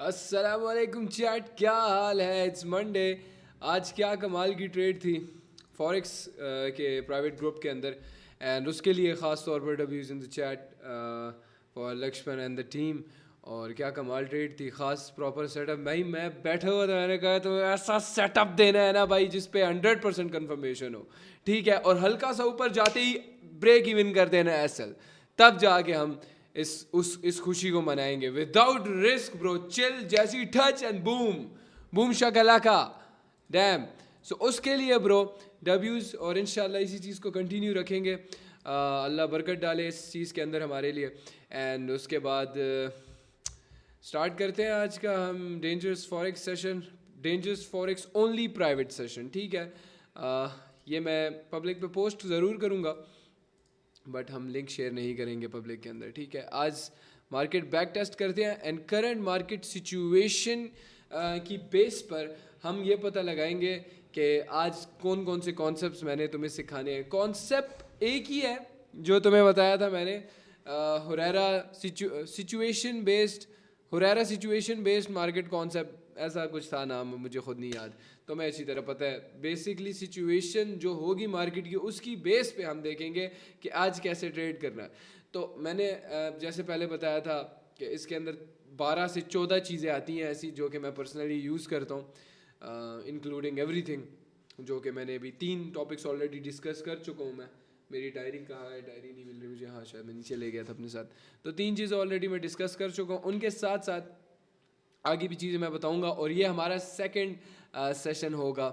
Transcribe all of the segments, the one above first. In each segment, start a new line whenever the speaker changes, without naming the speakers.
अस्सलाम वालेकुम चैट, क्या हाल है? It's Monday. आज क्या कमाल की ट्रेड थी फॉरेक्स के प्राइवेट ग्रुप के अंदर, एंड उसके लिए ख़ास तौर पर डब्ल्यूज in the chat for Lakshman and the team. और क्या कमाल ट्रेड थी, ख़ास प्रॉपर सेटअप। भाई मैं बैठा हुआ था, मैंने कहा तो ऐसा सेटअप देना है ना भाई जिस पे 100% कन्फर्मेशन हो, ठीक है। और हल्का सा ऊपर जाते ही ब्रेक इवन कर देना एसएल, तब जाके हम इस खुशी को मनाएंगे विदाउट रिस्क ब्रो। चिल जैसी टच एंड बूम बूम शकलाका डैम। सो उसके लिए ब्रो डब्ल्यूज, और इंशाल्लाह इसी चीज़ को कंटिन्यू रखेंगे। अल्लाह बरकत डाले इस चीज़ के अंदर हमारे लिए। एंड उसके बाद स्टार्ट करते हैं आज का हम dangerous forex session, dangerous forex only private session, ठीक है। ये मैं पब्लिक पे पोस्ट ज़रूर करूँगा, बट हम लिंक शेयर नहीं करेंगे पब्लिक के अंदर, ठीक है। आज मार्केट बैक टेस्ट करते हैं एंड करंट मार्केट सिचुएशन की बेस पर हम ये पता लगाएंगे कि आज कौन कौन से कॉन्सेप्ट्स मैंने तुम्हें सिखाने हैं। कॉन्सेप्ट एक ही है जो तुम्हें बताया था मैंने, Huraira situation based market concept, ऐसा कुछ था नाम, मुझे खुद नहीं याद। तो मैं इसी तरह पता है बेसिकली सिचुएशन जो होगी मार्केट की उसकी बेस पे हम देखेंगे कि आज कैसे ट्रेड करना है। तो मैंने जैसे पहले बताया था कि इसके अंदर 12 से 14 चीज़ें आती हैं ऐसी जो कि मैं पर्सनली यूज़ करता हूँ, इंक्लूडिंग एवरीथिंग, जो कि मैंने अभी 3 टॉपिक्स ऑलरेडी डिस्कस कर चुका हूँ मैं। मेरी डायरी कहाँ है? डायरी नहीं मिल रही मुझे, हाँ शायद मैं नीचे ले गया था अपने साथ। तो 3 चीज़ें ऑलरेडी मैं डिस्कस कर चुका हूँ, उनके साथ साथ आगे भी चीज़ें मैं बताऊंगा। और ये हमारा सेकंड सेशन होगा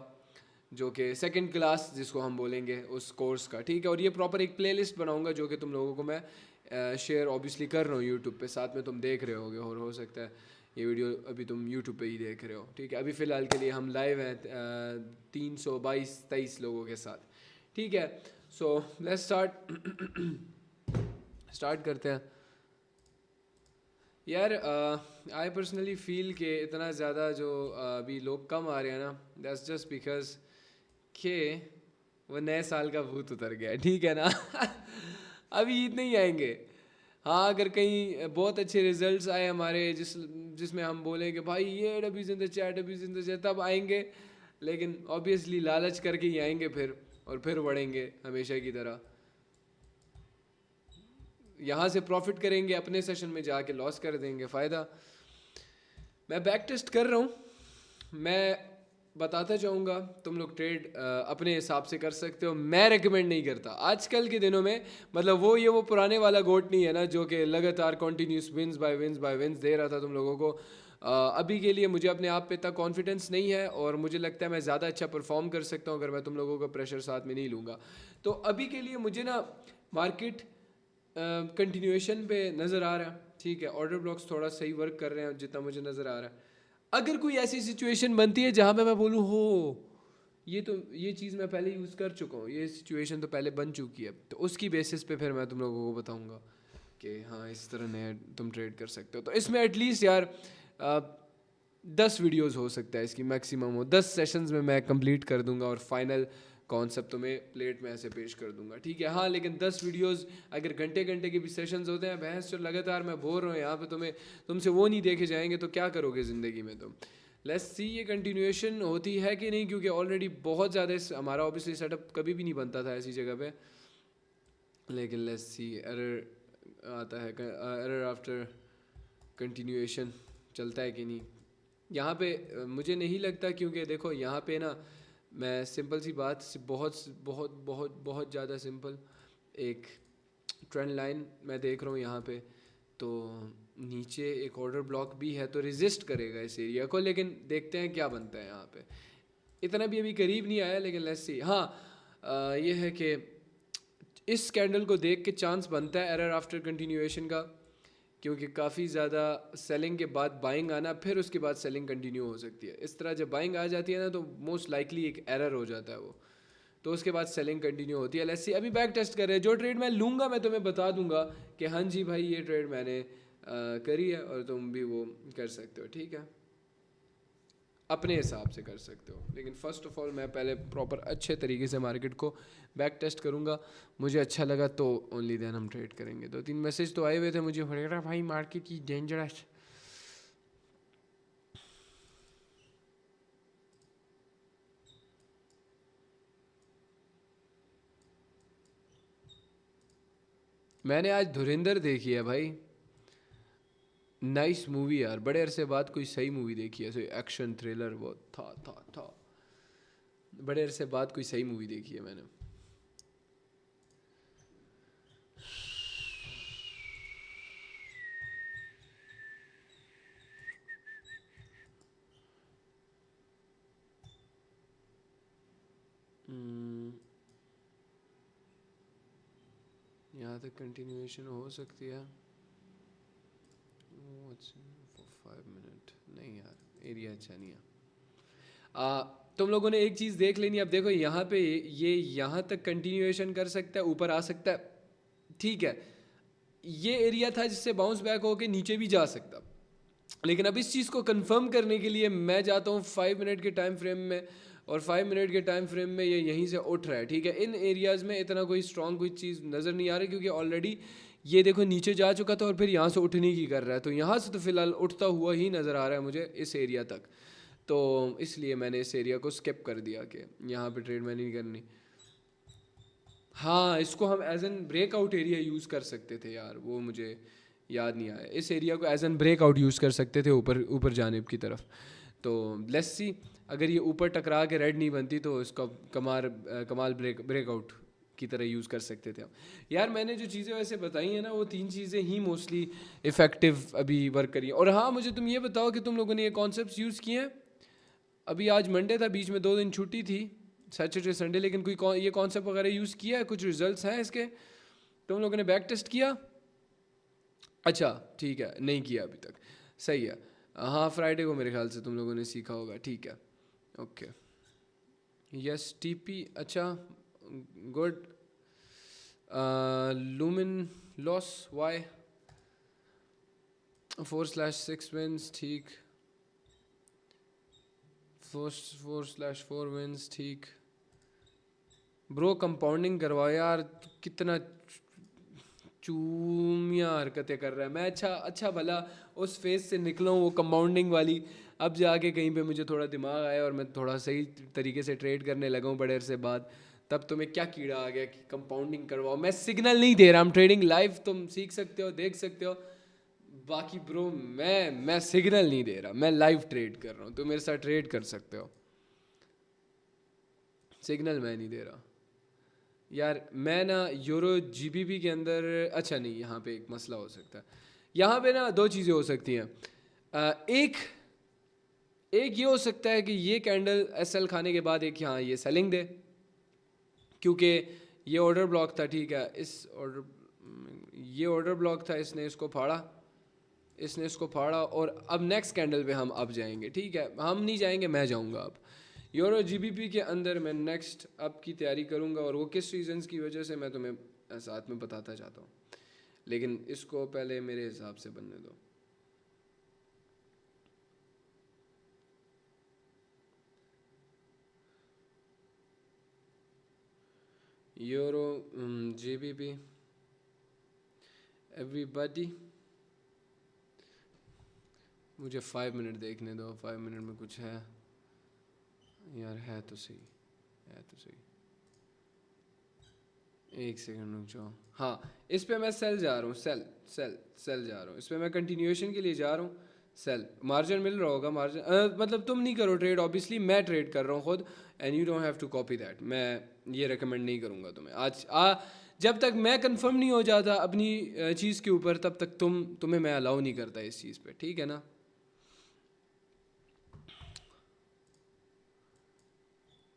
जो कि सेकंड क्लास जिसको हम बोलेंगे उस कोर्स का, ठीक है। और ये प्रॉपर एक प्लेलिस्ट बनाऊंगा जो कि तुम लोगों को मैं शेयर ऑब्वियसली कर रहा हूँ यूट्यूब पे, साथ में तुम देख रहे होगे और हो सकता है ये वीडियो अभी तुम यूट्यूब पे ही देख रहे हो, ठीक है। अभी फ़िलहाल के लिए हम लाइव हैं 322-23 लोगों के साथ, ठीक है। सो लेट्स स्टार्ट करते हैं यार। आई पर्सनली फील कि इतना ज़्यादा जो अभी लोग कम आ रहे हैं ना, दैट्स जस्ट बिकॉज के वो नए साल का भूत उतर गया है, ठीक है ना। अभी ईद नहीं आएंगे। हाँ, अगर कहीं बहुत अच्छे रिजल्ट्स आए हमारे जिसमें हम बोलें कि भाई ये डब्ल्यूज in the chat, डब्ल्यूज in the chat, तब आएंगे। लेकिन ऑब्वियसली लालच करके ही आएंगे फिर, और फिर बढ़ेंगे हमेशा की तरह। यहाँ से प्रॉफिट करेंगे, अपने सेशन में जाके लॉस कर देंगे फ़ायदा। मैं बैक टेस्ट कर रहा हूँ, मैं बताता जाऊँगा, तुम लोग ट्रेड अपने हिसाब से कर सकते हो। मैं रेकमेंड नहीं करता आजकल के दिनों में, मतलब वो पुराने वाला गोट नहीं है ना जो कि लगातार कॉन्टीन्यूस विंस बाय विंस दे रहा था तुम लोगों को। अभी के लिए मुझे अपने आप पे इतना कॉन्फिडेंस नहीं है, और मुझे लगता है मैं ज़्यादा अच्छा परफॉर्म कर सकता हूँ अगर मैं तुम लोगों का प्रेशर साथ में नहीं लूँगा। तो अभी के लिए मुझे ना मार्केट कंटिन्यूएशन पे नज़र आ रहा है, ठीक है। ऑर्डर ब्लॉक्स थोड़ा सही वर्क कर रहे हैं जितना मुझे नज़र आ रहा है। अगर कोई ऐसी सिचुएशन बनती है जहाँ पे मैं बोलूँ हो ये चीज़ मैं पहले यूज़ कर चुका हूँ, ये सिचुएशन तो पहले बन चुकी है, तो उसकी बेसिस पे फिर मैं तुम लोगों को बताऊँगा कि हाँ इस तरह नया तुम ट्रेड कर सकते हो। तो इसमें एटलीस्ट यार 10 वीडियोस हो सकता है इसकी मैक्सिमम हो, 10 सेशंस में मैं कंप्लीट कर दूंगा और फाइनल कॉन्सेप्ट तुम्हें प्लेट में ऐसे पेश कर दूंगा, ठीक है। हाँ, लेकिन 10 वीडियोस अगर घंटे घंटे के भी सेशंस होते हैं, भैंस जो लगातार मैं बोल रहा हूँ यहाँ पे तुमसे वो नहीं देखे जाएंगे तो क्या करोगे ज़िंदगी में तुम। लेट्स सी ये कंटिन्यूएशन होती है कि नहीं, क्योंकि ऑलरेडी बहुत ज़्यादा हमारा ऑब्वियसली सेटअप कभी भी नहीं बनता था ऐसी जगह पे। लेकिन लेट्स सी एरर आता है, एरर आफ्टर कंटिन्यूएशन चलता है कि नहीं यहाँ पे। मुझे नहीं लगता, क्योंकि देखो यहाँ पे ना मैं सिंपल सी बात, बहुत बहुत बहुत बहुत ज़्यादा सिंपल एक ट्रेंड लाइन मैं देख रहा हूँ यहाँ पे। तो नीचे एक ऑर्डर ब्लॉक भी है तो रेजिस्ट करेगा इस एरिया को, लेकिन देखते हैं क्या बनता है यहाँ पे। इतना भी अभी करीब नहीं आया, लेकिन लेट्स सी। हाँ, ये है कि इस कैंडल को देख के चांस बनता है एरर आफ्टर कंटिन्यूएशन का, क्योंकि काफ़ी ज़्यादा सेलिंग के बाद बाइंग आना, फिर उसके बाद सेलिंग कंटिन्यू हो सकती है। इस तरह जब बाइंग आ जाती है ना तो मोस्ट लाइकली एक एरर हो जाता है वो, तो उसके बाद सेलिंग कंटिन्यू होती है। लेट्स सी, अभी बैक टेस्ट कर रहे हैं। जो ट्रेड मैं लूँगा मैं तुम्हें बता दूंगा कि हाँ जी भाई ये ट्रेड मैंने करी है, और तुम भी वो कर सकते हो, ठीक है, अपने हिसाब से कर सकते हो। लेकिन फ़र्स्ट ऑफ ऑल मैं पहले प्रॉपर अच्छे तरीके से मार्केट को बैक टेस्ट करूँगा, मुझे अच्छा लगा तो ओनली देन हम ट्रेड करेंगे। 2-3 मैसेज तो आए हुए थे मुझे, भाई मार्केट की डेंजरस। मैंने आज धुरंधर देखी है भाई, नाइस मूवी यार, बड़े अरसे बाद कोई सही मूवी देखी है, एक्शन थ्रिलर, वो था बड़े अरसे बाद कोई सही मूवी देखी है मैंने। यहाँ तक कंटिन्यूएशन हो सकती है। 5 मिनट नहीं यार, एरिया अच्छा नहीं है। तुम लोगों ने एक चीज़ देख लेनी। अब देखो यहाँ पे ये यहाँ तक कंटिन्यूएशन कर सकता है, ऊपर आ सकता है, ठीक है। ये एरिया था जिससे बाउंस बैक होके नीचे भी जा सकता, लेकिन अब इस चीज़ को कंफर्म करने के लिए मैं जाता हूँ 5 मिनट के टाइम फ्रेम में, और 5 मिनट के टाइम फ्रेम में ये यहीं से उठ रहा है, ठीक है। इन एरियाज़ में इतना कोई स्ट्रॉन्ग कोई चीज़ नज़र नहीं आ रही, क्योंकि ऑलरेडी ये देखो नीचे जा चुका था और फिर यहाँ से उठने की कर रहा है, तो यहाँ से तो फिलहाल उठता हुआ ही नज़र आ रहा है मुझे इस एरिया तक, तो इसलिए मैंने इस एरिया को स्किप कर दिया कि यहाँ पे ट्रेड मैंने नहीं करनी। हाँ, इसको हम as an breakout area use कर सकते थे यार, वो मुझे याद नहीं आया। इस एरिया को एज एन ब्रेकआउट यूज़ कर सकते थे ऊपर ऊपर जानिब की तरफ। तो लेट्स सी, अगर ये ऊपर टकरा के रेड नहीं बनती तो इसका कमाल ब्रेकआउट की तरह यूज़ कर सकते थे हम। यार मैंने जो चीज़ें वैसे बताई हैं ना, वो 3 चीज़ें ही मोस्टली इफ़ेक्टिव अभी वर्क करी हैं। और हाँ, मुझे तुम ये बताओ कि तुम लोगों ने ये कॉन्सेप्ट यूज़ किए हैं। अभी आज मंडे था, बीच में 2 दिन छुट्टी थी, सैटरडे संडे, लेकिन कोई ये कॉन्सेप्ट वगैरह यूज़ किया है? कुछ रिजल्ट्स हैं इसके? तुम लोगों ने बैक टेस्ट किया? अच्छा ठीक है, नहीं किया अभी तक, सही है। हाँ, फ्राइडे को मेरे ख्याल से तुम लोगों ने सीखा होगा, ठीक है, ओके। यस टीपी, अच्छा गुड। लूमिन लॉस वाई 4/6 विंस, ठीक। 4/4 विंस, ठीक। ब्रो कंपाउंडिंग करवाओ यार, कितना चूमिया हरकतें कर रहा है। मैं अच्छा भला उस फेज से निकला हूँ, वो कंपाउंडिंग वाली। अब जाके कहीं पे मुझे थोड़ा दिमाग आया और मैं थोड़ा सही तरीके से ट्रेड करने लगा हूँ बड़े अरसे बाद, तब तुम्हें क्या कीड़ा आ गया कि कंपाउंडिंग करवाओ। मैं सिग्नल नहीं दे रहा, हम ट्रेडिंग लाइव, तुम सीख सकते हो, देख सकते हो। बाकी ब्रो मैं सिग्नल नहीं दे रहा, मैं लाइव ट्रेड कर रहा हूँ, तुम मेरे साथ ट्रेड कर सकते हो, सिग्नल मैं नहीं दे रहा यार। मैं ना यूरो जीबीपी के अंदर, अच्छा नहीं, यहाँ पे एक मसला हो सकता है। यहाँ पे ना 2 चीज़ें हो सकती हैं। एक ये हो सकता है कि ये कैंडल एसएल खाने के बाद एक यहाँ ये सेलिंग दे, क्योंकि ये ऑर्डर ब्लॉक था, ठीक है। ये ऑर्डर ब्लॉक था, इसने इसको फाड़ा और अब नेक्स्ट कैंडल पे हम अब जाएंगे, ठीक है। हम नहीं जाएंगे, मैं जाऊंगा अब यूरो जीबीपी के अंदर। मैं नेक्स्ट अब की तैयारी करूंगा, और वो किस रीजंस की वजह से मैं तुम्हें साथ में बताता जाता हूँ, लेकिन इसको पहले मेरे हिसाब से बनने दो। यूरो जीबीपी एवरीबॉडी, मुझे 5 मिनट देखने दो, 5 मिनट में कुछ है यार, है तो सही। एक सेकंड रुक जाओ। हाँ, इस पे मैं सेल जा रहा हूँ, सेल जा रहा हूँ, इस पे मैं कंटिन्यूएशन के लिए जा रहा हूँ। सेल मार्जिन मिल रहा होगा, मार्जिन मतलब तुम नहीं करो ट्रेड, ऑब्वियसली मैं ट्रेड कर रहा हूँ खुद, and you don't have to copy that. मैं ये रेकमेंड नहीं करूँगा तुम्हें आज जब तक मैं कंफर्म नहीं हो जाता अपनी चीज़ के ऊपर, तब तक तुम्हें मैं अलाउ नहीं करता इस चीज़ पे, ठीक है ना।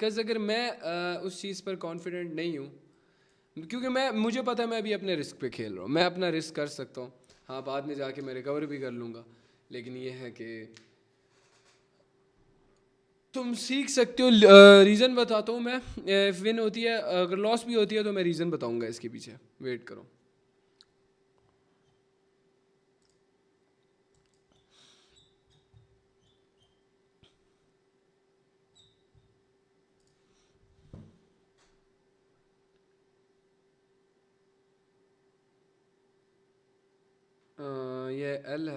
कस अगर मैं उस चीज़ पर कॉन्फिडेंट नहीं हूँ, क्योंकि मुझे पता है मैं अभी अपने रिस्क पे खेल रहा हूँ, मैं अपना रिस्क कर सकता हूँ। हाँ, बाद में जाके मैं रिकवर भी कर लूँगा, लेकिन ये है कि तुम सीख सकते हो। रीज़न बताता हूँ मैं, विन होती है, अगर लॉस भी होती है तो मैं रीज़न बताऊँगा इसके पीछे, वेट करो। ये एल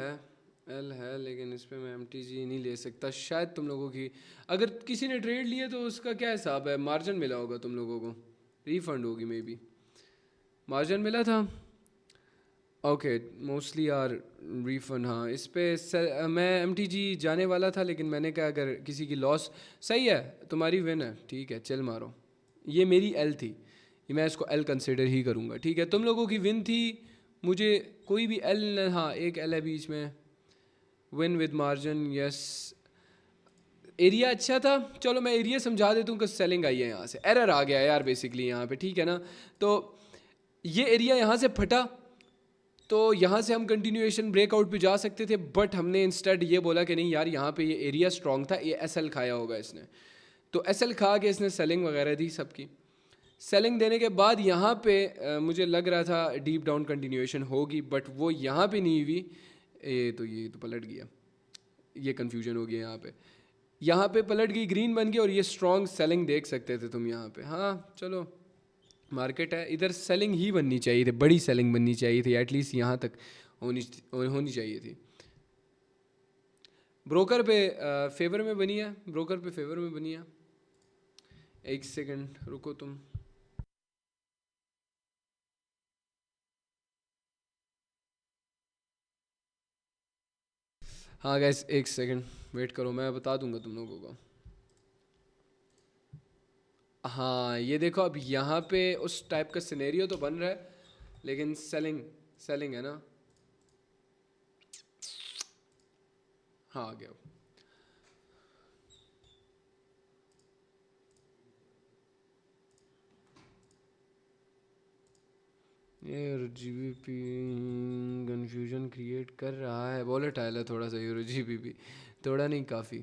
है, लेकिन इस पर मैं MTG नहीं ले सकता शायद। तुम लोगों की अगर किसी ने ट्रेड लिया तो उसका क्या हिसाब है? मार्जिन मिला होगा तुम लोगों को, रिफंड होगी मे बी, मार्जिन मिला था। Okay, mostly are refund. हाँ, इस पे मैं एमटीजी जाने वाला था, लेकिन मैंने कहा अगर किसी की लॉस, सही है, तुम्हारी विन है, ठीक है, चल मारो। ये मेरी एल थी, ये मैं इसको एल कंसिडर ही करूँगा, ठीक है। तुम लोगों की विन थी, मुझे कोई भी एल, हाँ एक एल है बीच में। Win with margin, yes. Area अच्छा था, चलो मैं एरिया समझा देता हूँ कि सेलिंग आई है यहाँ से, एरर आ गया यार बेसिकली यहाँ पे, ठीक है ना। तो ये एरिया यहाँ से फटा, तो यहाँ से हम कंटिन्यूएशन ब्रेकआउट पे जा सकते थे, बट हमने इंस्टेड ये बोला कि नहीं यार, यहाँ पे ये एरिया स्ट्रॉन्ग था, ये एसएल खाया होगा इसने। तो एसएल खा के इसने सेलिंग वगैरह दी सबकी। सेलिंग देने के बाद यहाँ पे मुझे लग रहा था डीप डाउन कंटिन्यूएशन होगी, बट वो यहाँ पे नहीं हुई। ये तो पलट गया, ये कन्फ्यूजन हो गया यहाँ पे। यहाँ पे पलट गई, ग्रीन बन गई, और ये स्ट्रॉन्ग सेलिंग देख सकते थे तुम यहाँ पे। हाँ चलो, मार्केट है, इधर सेलिंग ही बननी चाहिए थी, बड़ी सेलिंग बननी चाहिए थी, एटलीस्ट यहाँ तक होनी होनी चाहिए थी। ब्रोकर पे फेवर में बनी है, ब्रोकर पे फेवर में बनी है। एक सेकंड रुको तुम। हाँ गैस, एक सेकंड वेट करो, मैं बता दूंगा तुम लोगों को। हाँ ये देखो, अब यहाँ पे उस टाइप का सिनेरियो तो बन रहा है, लेकिन सेलिंग, सेलिंग है ना। हाँ आ गया। ये जीबीपी कंफ्यूजन क्रिएट कर रहा है, वॉलेटाइल है थोड़ा सा यूरो जीबीपी, थोड़ा नहीं काफ़ी।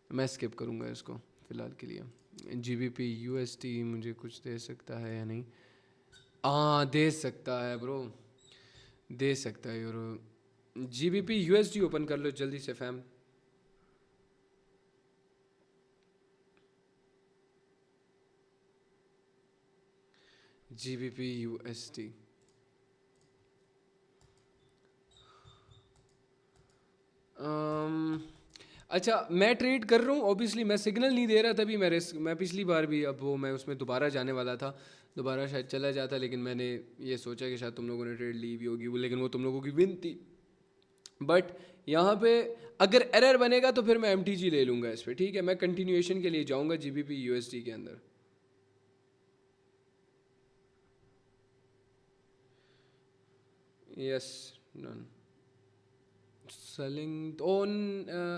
मैं स्किप करूँगा इसको फ़िलहाल के लिए। जीबीपी यूएसटी मुझे कुछ दे सकता है या नहीं? हाँ दे सकता है ब्रो, दे सकता है यूरो। जीबीपी यूएसडी ओपन कर लो जल्दी से फैम। जीबीपी यूएसडी, अच्छा मैं ट्रेड कर रहा हूँ, ऑब्वियसली मैं सिग्नल नहीं दे रहा, तभी मैं रिस्क, मैं पिछली बार भी, अब वो मैं उसमें दोबारा जाने वाला था, दोबारा शायद चला जाता, लेकिन मैंने ये सोचा कि शायद तुम लोगों ने ट्रेड ली भी होगी वो, लेकिन वो तुम लोगों की विन थी। बट यहाँ पे अगर एरर बनेगा तो फिर मैं एम ले लूँगा इस पर, ठीक है। मैं कंटिन्यूएशन के लिए जाऊँगा जीबीपी यूएसडी के अंदर। Yes, done. सेलिंग ऑन,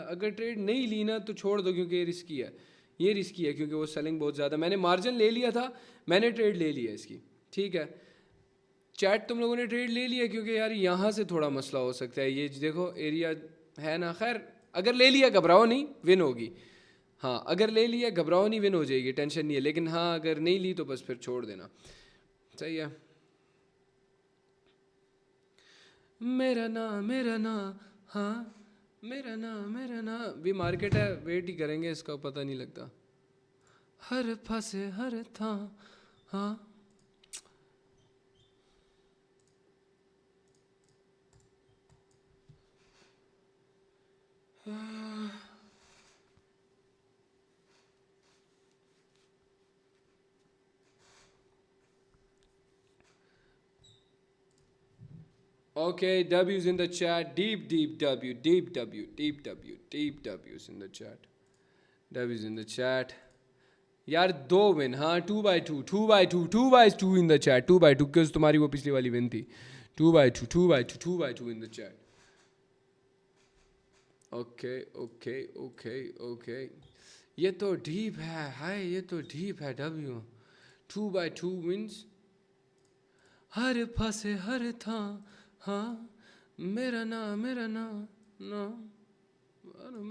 अगर ट्रेड नहीं ली ना तो छोड़ दो, क्योंकि ये रिस्की है, ये रिस्की है, क्योंकि वो सेलिंग बहुत ज़्यादा, मैंने मार्जिन ले लिया था, मैंने ट्रेड ले लिया इसकी, ठीक है। चैट तुम लोगों ने ट्रेड ले लिया, क्योंकि यार यहाँ से थोड़ा मसला हो सकता है, ये देखो एरिया है ना। खैर अगर ले लिया घबराओ नहीं, विन होगी। हाँ अगर ले लिया घबराओ नहीं, विन हो जाएगी, टेंशन नहीं है। लेकिन हाँ अगर नहीं ली तो बस फिर छोड़ देना, सही है। मेरा ना, मेरा ना, हाँ मेरा ना भी मार्केट है, वेट ही करेंगे इसका, पता नहीं लगता। हर फंसे हर था, हाँ। Okay, W's in the chat. Deep, deep W, deep W, deep W, deep W's in the chat. W's in the chat. यार दो विन, हाँ 2/2, 2/2, 2/2 इन द चैट, 2/2, क्योंकि तुम्हारी वो पिछली वाली विन थी। 2/2, 2/2, 2/2 इन the chat. Okay okay okay okay, ये तो डीप है, हाय ये तो डीप है। W 2/2 विंस, हर फंसे हर था, हाँ मेरा ना, मेरा ना, ना अरे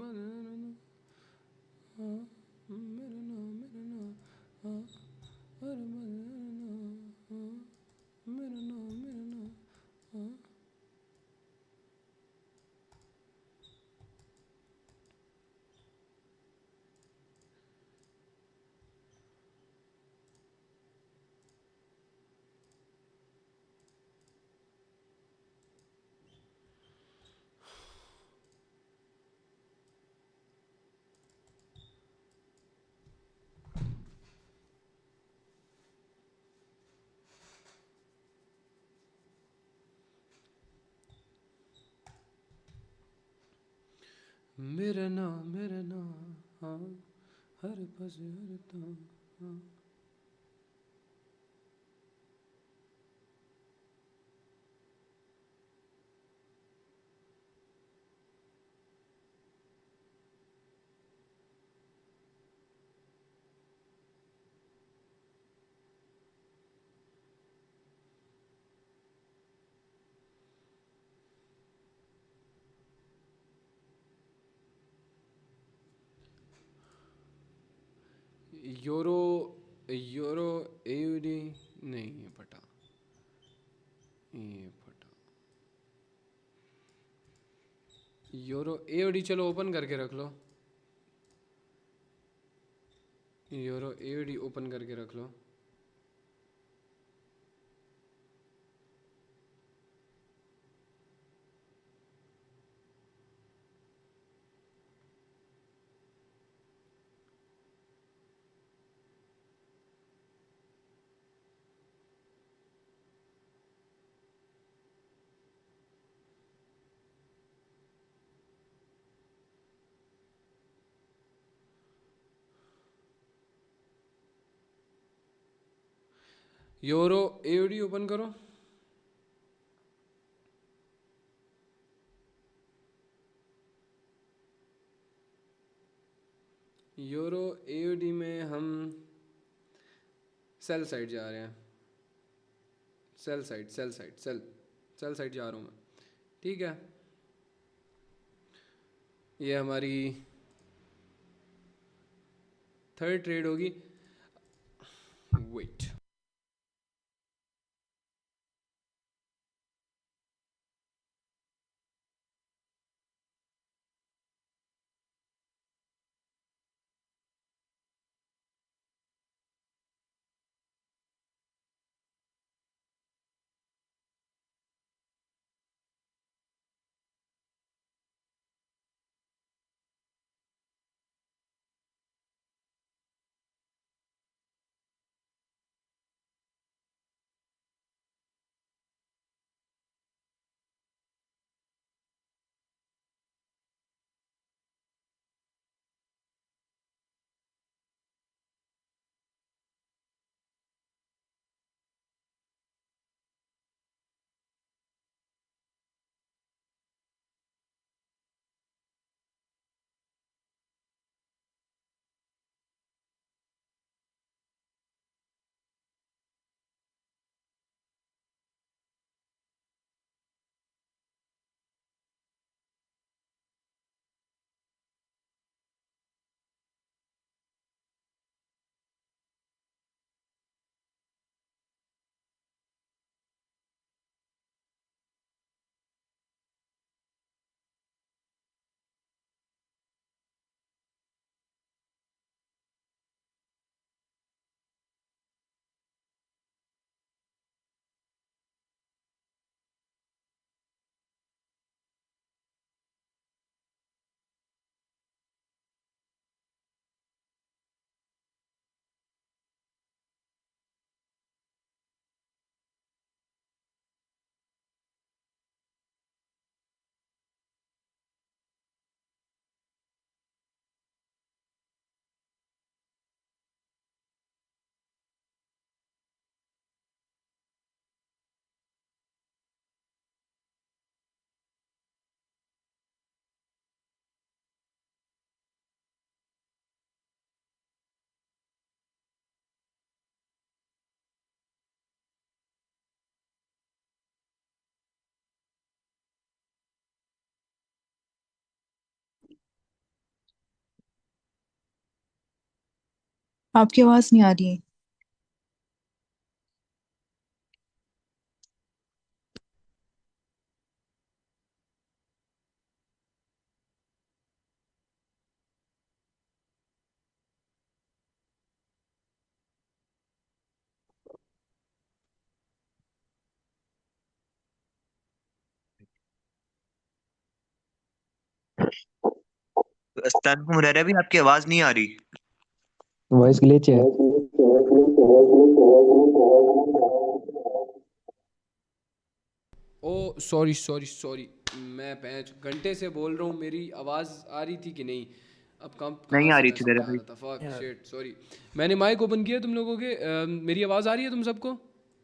हाँ मेरा ना, मेरा ना, हाँ अरे हाँ मेरा ना, मेरा ना, हाँ। मेरा नाम, हाँ, हर पस हर तां, हाँ। यूरो यूरो एयूडी नहीं, ये फटा, ये फटा। यूरो एयूडी चलो ओपन करके रख लो, यूरो एयूडी ओपन करके रख लो। यूरो एयूडी ओपन करो। यूरो एयूडी में हम सेल साइड जा रहे हैं, sell side, sell side, sell side जा रहा हूँ मैं, ठीक है। ये हमारी थर्ड ट्रेड होगी। वेट,
आपकी आवाज नहीं आ रही है।
अस्तान मुरारा भी आपकी आवाज नहीं आ रही।
वॉइस ग्लिच है।
ओ सॉरी सॉरी सॉरी, मैं 5 घंटे से बोल रहा हूँ, मेरी आवाज़ आ रही थी कि नहीं? अब
नहीं
कहाँ
आ
से
रही
मैं
थी
समझा
मेरे भाई।
रहा था? Fuck shit, sorry. मैंने माइक ओपन किया तुम लोगों के। मेरी आवाज़ आ रही है तुम सबको?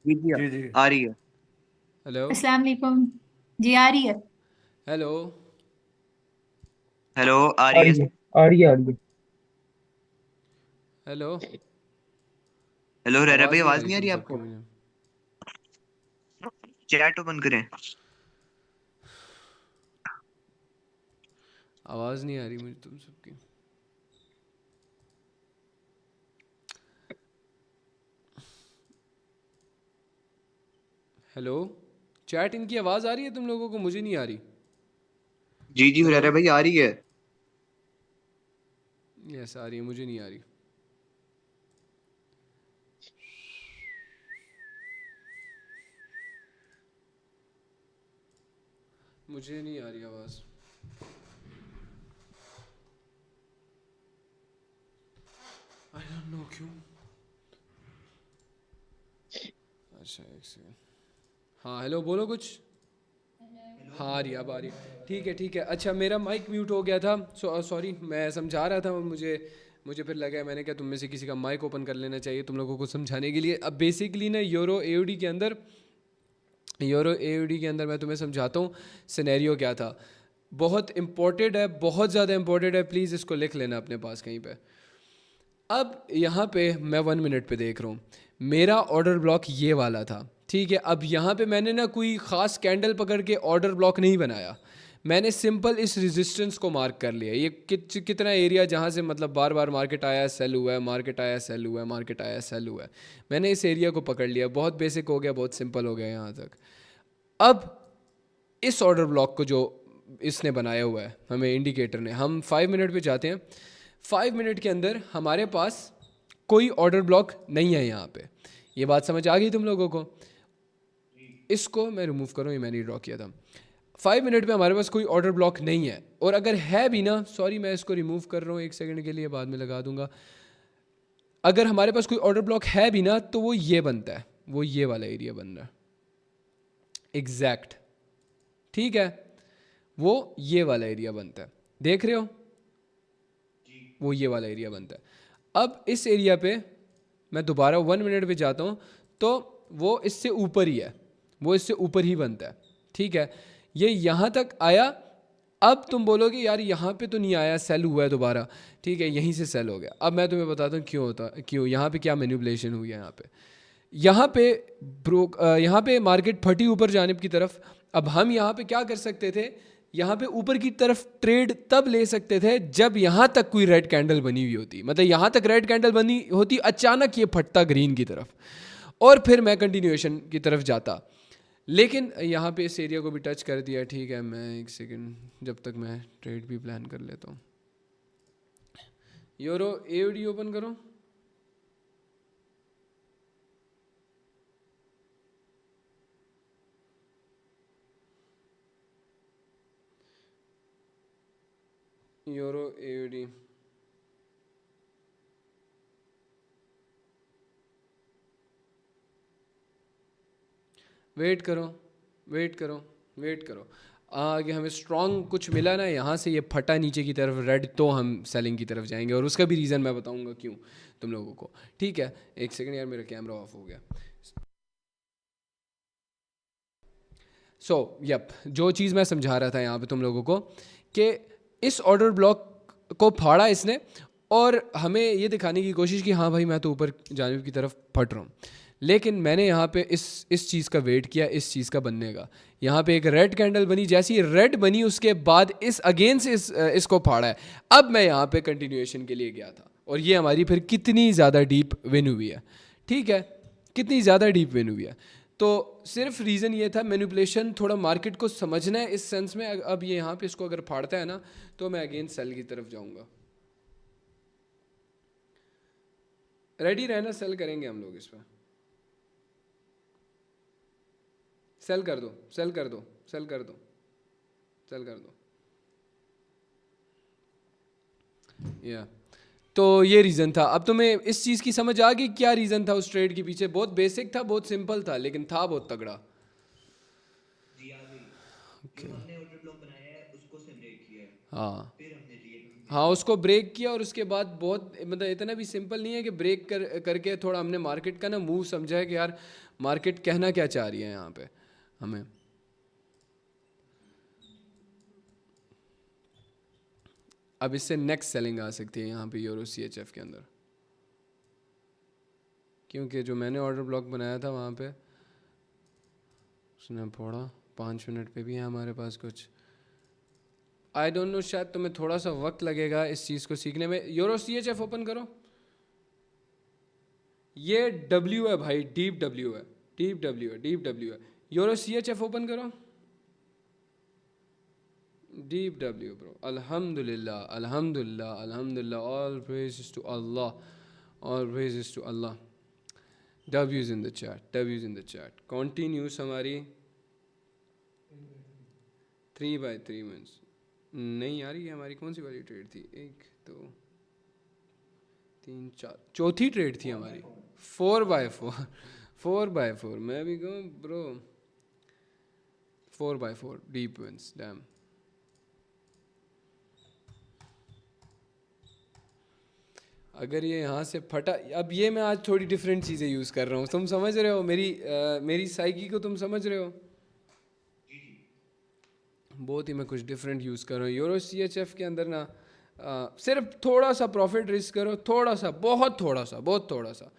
जी जी
जी जी।
आ रही है।
हेलो
अस्सलाम वालेकुम। जी आ रही है।
हेलो
हेलो आ
आ
रही
रही
है।
है आ रही है आ रही है।
हेलो।
हेलो रह भाई
आवाज़ नहीं आ
आवाज
रही
नहीं आ
तुम
रही
सबकी
आपको?
मुझे।
चैट ओपन करें।
आवाज़ नहीं आ रही मुझे तुम सबकी। हेलो, चैट इनकी आवाज़ आ रही है तुम लोगों को? मुझे नहीं आ रही।
जी जी
हेलो,
रह भाई आ रही है।
यस आ रही है, मुझे नहीं आ रही। मुझे नहीं आ रही आवाज़। आई डोंट नो क्यों। अच्छा एक सेकंड। हाँ हेलो, बोलो कुछ। हाँ आ रही है, अब आ रही है। ठीक है ठीक है। अच्छा मेरा माइक म्यूट हो गया था, सॉरी। मैं समझा रहा था, मुझे फिर लगा, मैंने कहा तुम में से किसी का माइक ओपन कर लेना चाहिए तुम लोगों को समझाने के लिए। अब बेसिकली ना यूरो एओडी के अंदर मैं तुम्हें समझाता हूँ सिनेरियो क्या था। बहुत इंपॉर्टेंट है, बहुत ज़्यादा इंपॉर्टेंट है, प्लीज़ इसको लिख लेना अपने पास कहीं पे। अब यहाँ पे मैं 1 मिनट पे देख रहा हूँ, मेरा ऑर्डर ब्लॉक ये वाला था, ठीक है। अब यहाँ पे मैंने ना कोई ख़ास कैंडल पकड़ के ऑर्डर ब्लॉक नहीं बनाया, मैंने सिंपल इस रेजिस्टेंस को मार्क कर लिया। ये कितना एरिया जहाँ से मतलब बार बार मार्केट आया सेल हुआ है, मार्केट आया सेल हुआ है, मार्केट आया सेल हुआ है, मैंने इस एरिया को पकड़ लिया। बहुत बेसिक हो गया, बहुत सिंपल हो गया यहाँ तक। अब इस ऑर्डर ब्लॉक को जो इसने बनाया हुआ है हमें इंडिकेटर ने, हम 5 मिनट पे जाते हैं। 5 मिनट के अंदर हमारे पास कोई ऑर्डर ब्लॉक नहीं है यहाँ पे। ये बात समझ आ गई तुम लोगों को? इसको मैं रिमूव करूँ, ये मैंने ड्रॉ किया था। 5 मिनट में हमारे पास कोई ऑर्डर ब्लॉक नहीं है, और अगर है भी ना, सॉरी मैं इसको रिमूव कर रहा हूँ 1 सेकंड के लिए, बाद में लगा दूंगा। अगर हमारे पास कोई ऑर्डर ब्लॉक है भी ना, तो वो ये बनता है, वो ये वाला एरिया बन रहा है एग्जैक्ट, ठीक है। वो ये वाला एरिया बनता है, देख रहे हो? वो ये वाला एरिया बनता है। अब इस एरिया पे मैं दोबारा 1 मिनट पे जाता हूँ, तो वो इससे ऊपर ही है, वो इससे ऊपर ही बनता है, ठीक है। ये यहाँ तक आया। अब तुम बोलोगे यार यहाँ पे तो नहीं आया, सेल हुआ है दोबारा, ठीक है, यहीं से सेल हो गया। अब मैं तुम्हें बताता हूँ क्यों यहाँ पे क्या मैनिपुलेशन हुई है। यहाँ पे मार्केट फटी ऊपर जानिब की तरफ। अब हम यहाँ पे क्या कर सकते थे, यहाँ पे ऊपर की तरफ ट्रेड तब ले सकते थे जब यहाँ तक कोई रेड कैंडल बनी हुई होती, मतलब यहाँ तक रेड कैंडल बनी होती, अचानक ये फटता ग्रीन की तरफ, और फिर मैं कंटिन्यूएशन की तरफ जाता। लेकिन यहाँ पे इस एरिया को भी टच कर दिया, ठीक है। मैं 1 सेकंड, जब तक मैं ट्रेड भी प्लान कर लेता हूँ। यूरो एओडी ओपन करो। यूरो एओडी, वेट करो वेट करो वेट करो। आगे हमें स्ट्रॉन्ग कुछ मिला ना, यहाँ से ये फटा नीचे की तरफ रेड, तो हम सेलिंग की तरफ जाएंगे, और उसका भी रीज़न मैं बताऊंगा क्यों तुम लोगों को, ठीक है। 1 सेकंड यार, मेरा कैमरा ऑफ हो गया। यप, जो चीज़ मैं समझा रहा था यहाँ पे तुम लोगों को, कि इस ऑर्डर ब्लॉक को फाड़ा इसने, और हमें ये दिखाने की कोशिश की हाँ भाई मैं तो ऊपर जानिब की तरफ फट रहा हूँ। लेकिन मैंने यहाँ पे इस चीज़ का वेट किया, इस चीज़ का बनने का। यहाँ पे एक रेड कैंडल बनी, जैसी रेड बनी उसके बाद इस अगेन से इसको फाड़ा है। अब मैं यहाँ पे कंटिन्यूएशन के लिए गया था, और ये हमारी फिर कितनी ज़्यादा डीप विन हुई है, ठीक है, कितनी ज़्यादा डीप विन हुई है। तो सिर्फ रीज़न ये था, मैनिपुलेशन, थोड़ा मार्केट को समझना है इस सेंस में। अब ये यहाँ पे इसको अगर फाड़ता है ना, तो मैं अगेन सेल की तरफ जाऊँगा। रेडी रहना, सेल करेंगे हम लोग इस पर। सेल कर दो, सेल कर दो, सेल कर दो, सेल कर दो, या तो ये रीज़न था। अब तुम्हें इस चीज़ की समझ आ गई क्या रीज़न था उस ट्रेड के पीछे? बहुत बेसिक था, बहुत सिंपल था, लेकिन था बहुत तगड़ा। ओके हाँ हाँ, उसको ब्रेक किया और उसके बाद बहुत मतलब इतना भी सिंपल नहीं है कि ब्रेक करके थोड़ा हमने मार्केट का ना मूव समझा है कि यार मार्केट कहना क्या चाह रही है यहाँ पे हमें। अब इससे नेक्स्ट सेलिंग आ सकती है यहाँ पे यूरो CHF के अंदर, क्योंकि जो मैंने ऑर्डर ब्लॉक बनाया था वहाँ पे उसने फोड़ा। 5 मिनट पे भी है हमारे पास कुछ। आई डोंट नो, शायद तुम्हें थोड़ा सा वक्त लगेगा इस चीज़ को सीखने में। यूरो CHF ओपन करो। ये W है भाई, डीप W है, डीप W है, डीप W है। यूरो CHF ओपन करो, डीप W ब्रो। अल्हम्दुलिल्लाह अल्हम्दुलिल्लाह अल्हम्दुलिल्लाह, all praise to Allah, all praise to Allah. W's in the chat, W's in the chat। Continuous हमारी 3/3 मिनट्स नहीं आ रही है हमारी। कौन सी वाली ट्रेड थी? 1 2 3 4, चौथी ट्रेड थी हमारी 4/4 4/4। मैं भी कहूँ ब्रो 4/4 डीप विंस। डैम, अगर ये यहाँ से फटा। अब ये मैं आज थोड़ी डिफरेंट चीज़ें यूज़ कर रहा हूँ, तुम समझ रहे हो मेरी साइकी को, तुम समझ रहे हो। बहुत ही मैं कुछ डिफरेंट यूज़ कर रहा हूँ। यूरो CHF के अंदर ना सिर्फ थोड़ा सा प्रॉफिट रिस्क करो, थोड़ा सा, बहुत थोड़ा सा, बहुत थोड़ा सा,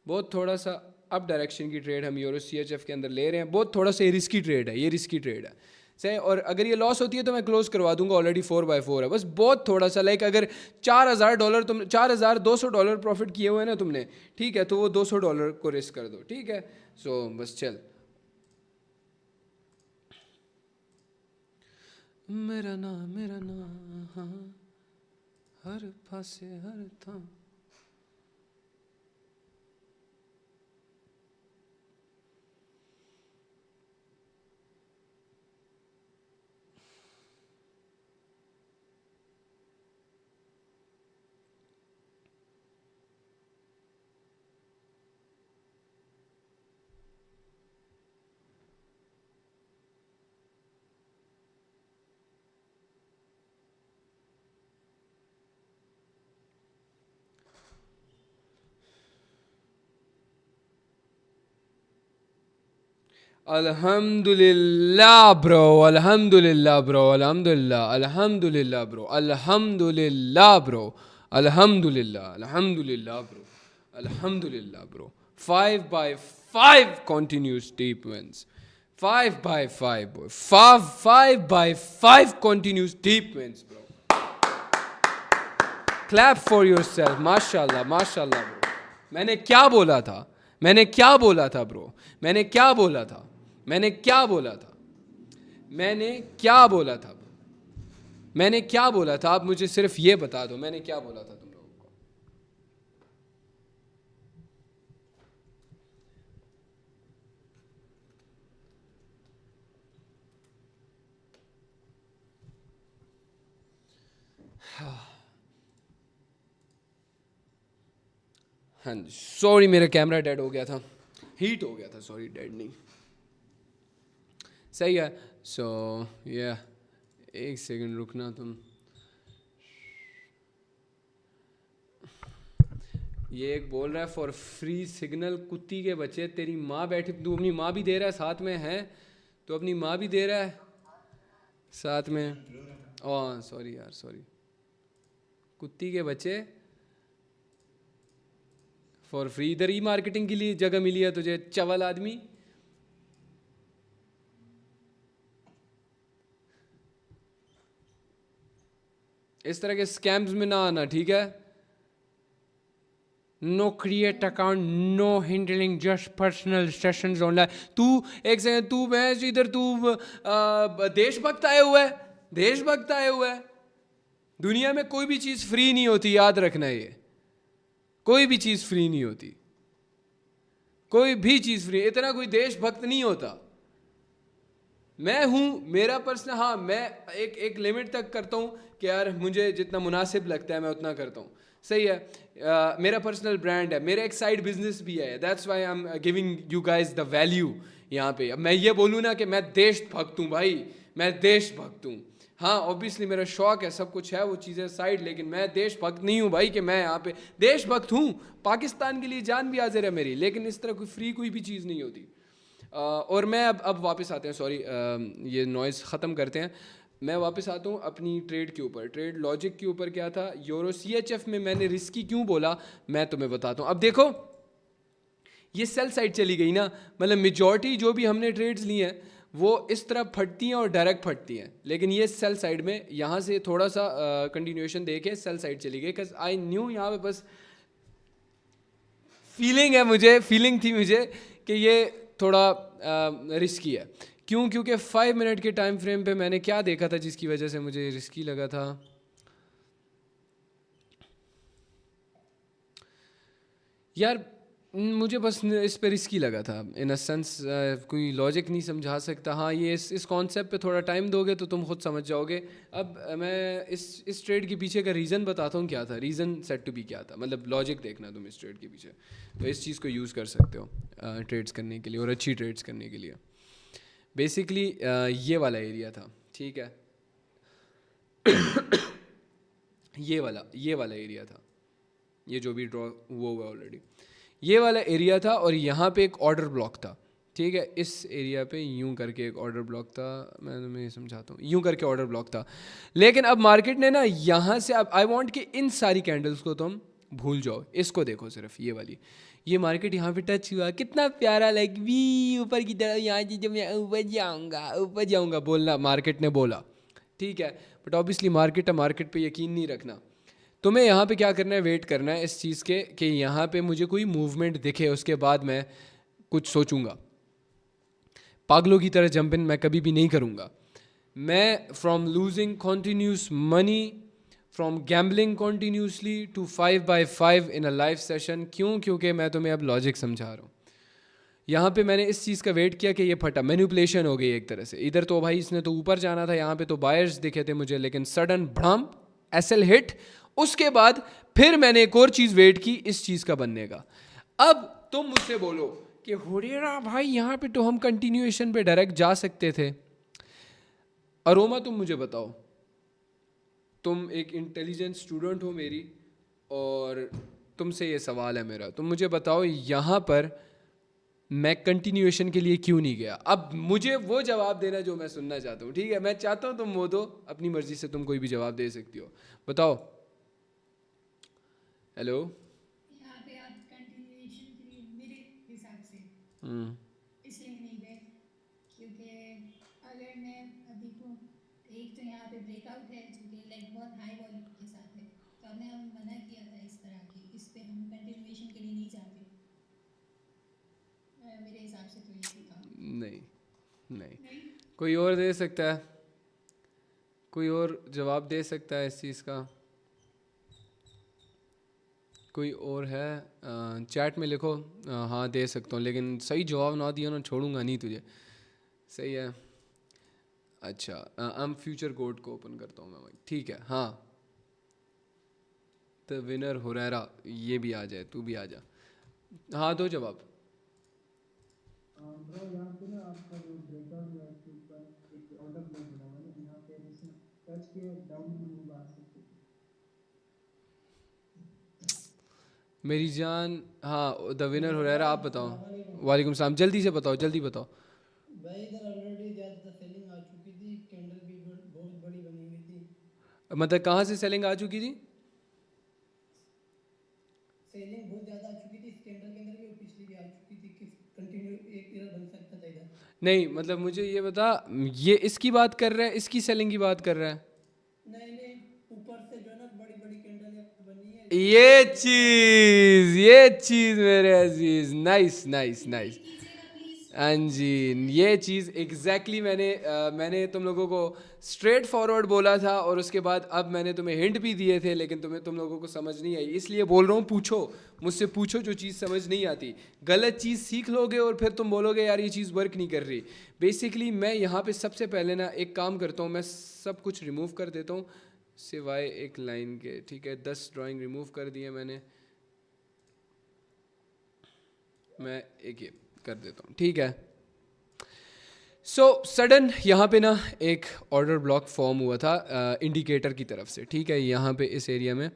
बहुत थोड़ा सा अप डायरेक्शन की ट्रेड हम यूरो CHF के अंदर ले रहे हैं। बहुत थोड़ा सा ये रिस्की ट्रेड है, ये रिस्की ट्रेड है सही। और अगर ये लॉस होती है तो मैं क्लोज करवा दूंगा, ऑलरेडी 4/4 है। बस बहुत थोड़ा सा, लाइक अगर $4,000 तुम $4,200 प्रॉफिट किए हुए हैं ना तुमने, ठीक है, तो वो $200 को रिस्क कर दो, ठीक है। सो बस चल। मेरा ना हर पासे हर था। अल्हम्दुलिल्लाह ब्रो, अल्हम्दुलिल्लाह ब्रो, अल्हम्दुलिल्लाह अल्हम्दुलिल्लाह ब्रो, अल्हम्दुलिल्लाह ब्रो, अल्हम्दुलिल्लाह अल्हम्दुलिल्लाह ब्रो, अल्हम्दुलिल्लाह bro. 5/5 continuous deep wins, 5/5 boy, 5/5 continuous deep wins bro। Clap for yourself, माशाल्लाह माशाल्लाह ब्रो। मैंने क्या बोला था, मैंने क्या बोला था ब्रो, मैंने क्या बोला था, मैंने क्या बोला था, मैंने क्या बोला था, मैंने क्या बोला था। आप मुझे सिर्फ ये बता दो मैंने क्या बोला था तुम लोगों को। हाँ जी, सॉरी मेरा कैमरा डेड हो गया था, हीट हो गया था, सॉरी डेड नहीं, सही है। सो या एक सेकंड रुकना तुम। ये एक बोल रहा है फॉर फ्री सिग्नल, कुत्ती के बच्चे, तेरी माँ बैठी, तू अपनी माँ भी दे रहा है साथ में, है तो अपनी माँ भी दे रहा है साथ में। ओह सॉरी यार, सॉरी, कुत्ती के बच्चे, फॉर फ्री। इधर ही मार्केटिंग के लिए जगह मिली है तुझे, चवल आदमी। इस तरह के स्कैम्स में ना आना, ठीक है। No create account, no handling, just personal sessions online. तू एक सेकंड, तू मैं इधर, तू देशभक्त आए हुआ है, देशभक्त आए हुआ है। दुनिया में कोई भी चीज़ फ्री नहीं होती, याद रखना, ये कोई भी चीज़ फ्री नहीं होती, कोई भी चीज़ फ्री। इतना कोई देशभक्त नहीं होता। मैं हूँ, मेरा पर्सनल, हाँ मैं एक लिमिट तक करता हूँ कि यार मुझे जितना मुनासिब लगता है मैं उतना करता हूँ, सही है। मेरा पर्सनल ब्रांड है, मेरा एक साइड बिजनेस भी है, that's why I am giving you guys the value यहाँ पे। अब मैं ये बोलूँ ना कि मैं देशभक्त हूँ भाई, मैं देशभक्त हूँ, हाँ ऑब्वियसली मेरा शौक है, सब कुछ है, वो चीज़ें साइड, लेकिन मैं देशभक्त नहीं हूँ भाई कि मैं यहाँ पे देशभक्त हूँ, पाकिस्तान के लिए जान भी हाजिर है मेरी, लेकिन इस तरह कोई फ्री कोई भी चीज़ नहीं होती। और मैं अब वापस आते हैं, सॉरी ये नॉइज़ ख़त्म करते हैं, मैं वापस आता हूँ अपनी ट्रेड के ऊपर। ट्रेड लॉजिक के ऊपर क्या था, यूरो CHF में मैंने रिस्की क्यों बोला मैं तुम्हें बताता हूँ। अब देखो ये सेल साइड चली गई ना, मतलब मेजॉरिटी जो भी हमने ट्रेड्स ली हैं वो इस तरह फटती हैं और डायरेक्ट फटती हैं, लेकिन ये सेल साइड में यहाँ से थोड़ा सा कंटिन्यूएशन दे के सेल साइड चली गई, बिकॉज आई न्यू यहाँ पे बस फीलिंग है, मुझे फीलिंग थी मुझे कि ये थोड़ा रिस्की है। क्यों? क्योंकि 5 मिनट के टाइम फ्रेम पे मैंने क्या देखा था जिसकी वजह से मुझे रिस्की लगा था। यार मुझे बस इस पे रिस्की लगा था इन अ सेंस, कोई लॉजिक नहीं समझा सकता। हाँ ये इस कॉन्सेप्ट पे थोड़ा टाइम दोगे तो तुम खुद समझ जाओगे। अब मैं इस ट्रेड के पीछे का रीज़न बताता हूँ क्या था, रीज़न सेट टू बी क्या था, मतलब लॉजिक देखना तुम इस ट्रेड के पीछे, तो इस चीज़ को यूज़ कर सकते हो ट्रेड्स करने के लिए और अच्छी ट्रेड्स करने के लिए। बेसिकली ये वाला एरिया था, ठीक है ये वाला एरिया था, ये जो भी ड्रॉ हुआ ऑलरेडी, ये वाला एरिया था, और यहाँ पे एक ऑर्डर ब्लॉक था, ठीक है। इस एरिया पे यूं करके एक ऑर्डर ब्लॉक था, मैं तुम्हें ये समझाता हूँ, यूं करके ऑर्डर ब्लॉक था। लेकिन अब मार्केट ने ना यहाँ से, अब आई वांट कि इन सारी कैंडल्स को तुम भूल जाओ, इसको देखो सिर्फ ये वाली, ये मार्केट यहाँ पे टच हुआ, कितना प्यारा, लाइक वी ऊपर की तरफ, यहाँ से जब मैं ऊपर जाऊँगा बोलना मार्केट ने बोला, ठीक है। बट ऑब्वियसली मार्केट है, मार्केट पे यकीन नहीं रखना। तुम्हें यहाँ पे क्या करना है, वेट करना है इस चीज़ के कि यहाँ पे मुझे कोई मूवमेंट दिखे, उसके बाद मैं कुछ सोचूंगा। पागलों की तरह जंप इन मैं कभी भी नहीं करूँगा। मैं from losing continuous money, from gambling continuously to 5x5 in a live session. क्यों? क्योंकि मैं तुम्हें अब लॉजिक समझा रहा हूँ। यहाँ पे मैंने इस चीज़ का वेट किया कि ये फटा, मैनिपुलेशन हो गई एक तरह से। इधर तो भाई इसने तो ऊपर जाना था, यहाँ पे तो बायर्स दिखे थे मुझे, लेकिन सडन भड़म एसएल हिट, उसके बाद फिर मैंने एक और चीज़ वेट की इस चीज़ का बनने का। अब तुम मुझसे बोलो कि हुरेरा भाई यहाँ पे तो हम कंटिन्यूएशन पे डायरेक्ट जा सकते थे। अरोमा तुम मुझे बताओ, तुम एक इंटेलिजेंट स्टूडेंट हो मेरी, और तुमसे ये सवाल है मेरा, तुम मुझे बताओ यहाँ पर मैं कंटिन्यूएशन के लिए क्यों नहीं गया। अब मुझे वो जवाब देना जो मैं सुनना चाहता हूँ, ठीक है। मैं चाहता हूँ तुम वो दो, अपनी मर्जी से तुम कोई भी जवाब दे सकती हो, बताओ। हेलो,
यहाँ पे आप कंटिन्यूएशन के लिए मेरे हिसाब से इसलिए नहीं गए क्योंकि अगर मैं अभी को, एक तो यहाँ पे ब्रेकआउट है जो कि लाइक बहुत हाई वॉल्यूम के साथ है, तो हमने मना किया था इस तरह की, इस पे हम कंटिन्यूएशन के लिए नहीं जाते। मेरे हिसाब से तो यही था।
नहीं, कोई और दे सकता है, कोई और जवाब दे सकता है इस चीज़ का, कोई और है? चैट में लिखो, हाँ दे सकता हूँ, लेकिन सही जवाब ना दिया ना छोड़ूंगा नहीं तुझे, सही है। अच्छा हम फ्यूचर कोड को ओपन करता हूँ मैं भाई, ठीक है। हाँ द विनर हुरैरा, ये भी आ जाए, तू भी आ जा। हाँ दो जवाब।
यहाँ पे ना आपका जो ब्रेकआउट हुआ है ऊपर एक ऑर्डर ब्लॉक बना हुआ है ना, यहाँ पे टच के डाउन मूव आ सकते हैं
मेरी जान, हाँ द विनर हुरैरा, आप बताओ। वालेकुम सलाम, जल्दी से बताओ, जल्दी बताओ
भाई। इधर ऑलरेडी ज़्यादा सेलिंग आ चुकी थी, कैंडल भी बहुत बड़ी बनी हुई थी।
मतलब कहाँ से सेलिंग आ चुकी थी?
सेलिंग बहुत ज़्यादा आ चुकी थी इस कैंडल के अंदर भी, और पिछली भी आ चुकी थी। किस कंटिन्यू एक इधर बन सकता था इधर।
नहीं मतलब मुझे ये बता, ये इसकी बात कर रहा है, इसकी सेलिंग की बात कर रहा है?
नहीं, ऊपर से जो है ना बड़ी बड़ी कैंडल बनी है,
ये चीज़ मेरे अजीज, नाइस नाइस नाइस। हाँ जी, ये चीज़ एग्जैक्टली मैंने तुम लोगों को स्ट्रेट फॉरवर्ड बोला था, और उसके बाद अब मैंने तुम्हें हिंट भी दिए थे, लेकिन तुम लोगों को समझ नहीं आई, इसलिए बोल रहा हूँ पूछो मुझसे, पूछो जो चीज़ समझ नहीं आती। गलत चीज़ सीख लोगे और फिर तुम बोलोगे यार ये चीज़ वर्क नहीं कर रही। बेसिकली मैं यहाँ पे सबसे पहले ना एक काम करता हूँ, मैं सब कुछ रिमूव कर देता हूँ सिवाय एक लाइन के, ठीक है। 10 ड्राइंग रिमूव कर दिए मैंने, मैं एक ये कर देता हूँ, ठीक है। सो सडन यहाँ पे ना एक ऑर्डर ब्लॉक फॉर्म हुआ था इंडिकेटर की तरफ से, ठीक है। यहाँ पे इस एरिया में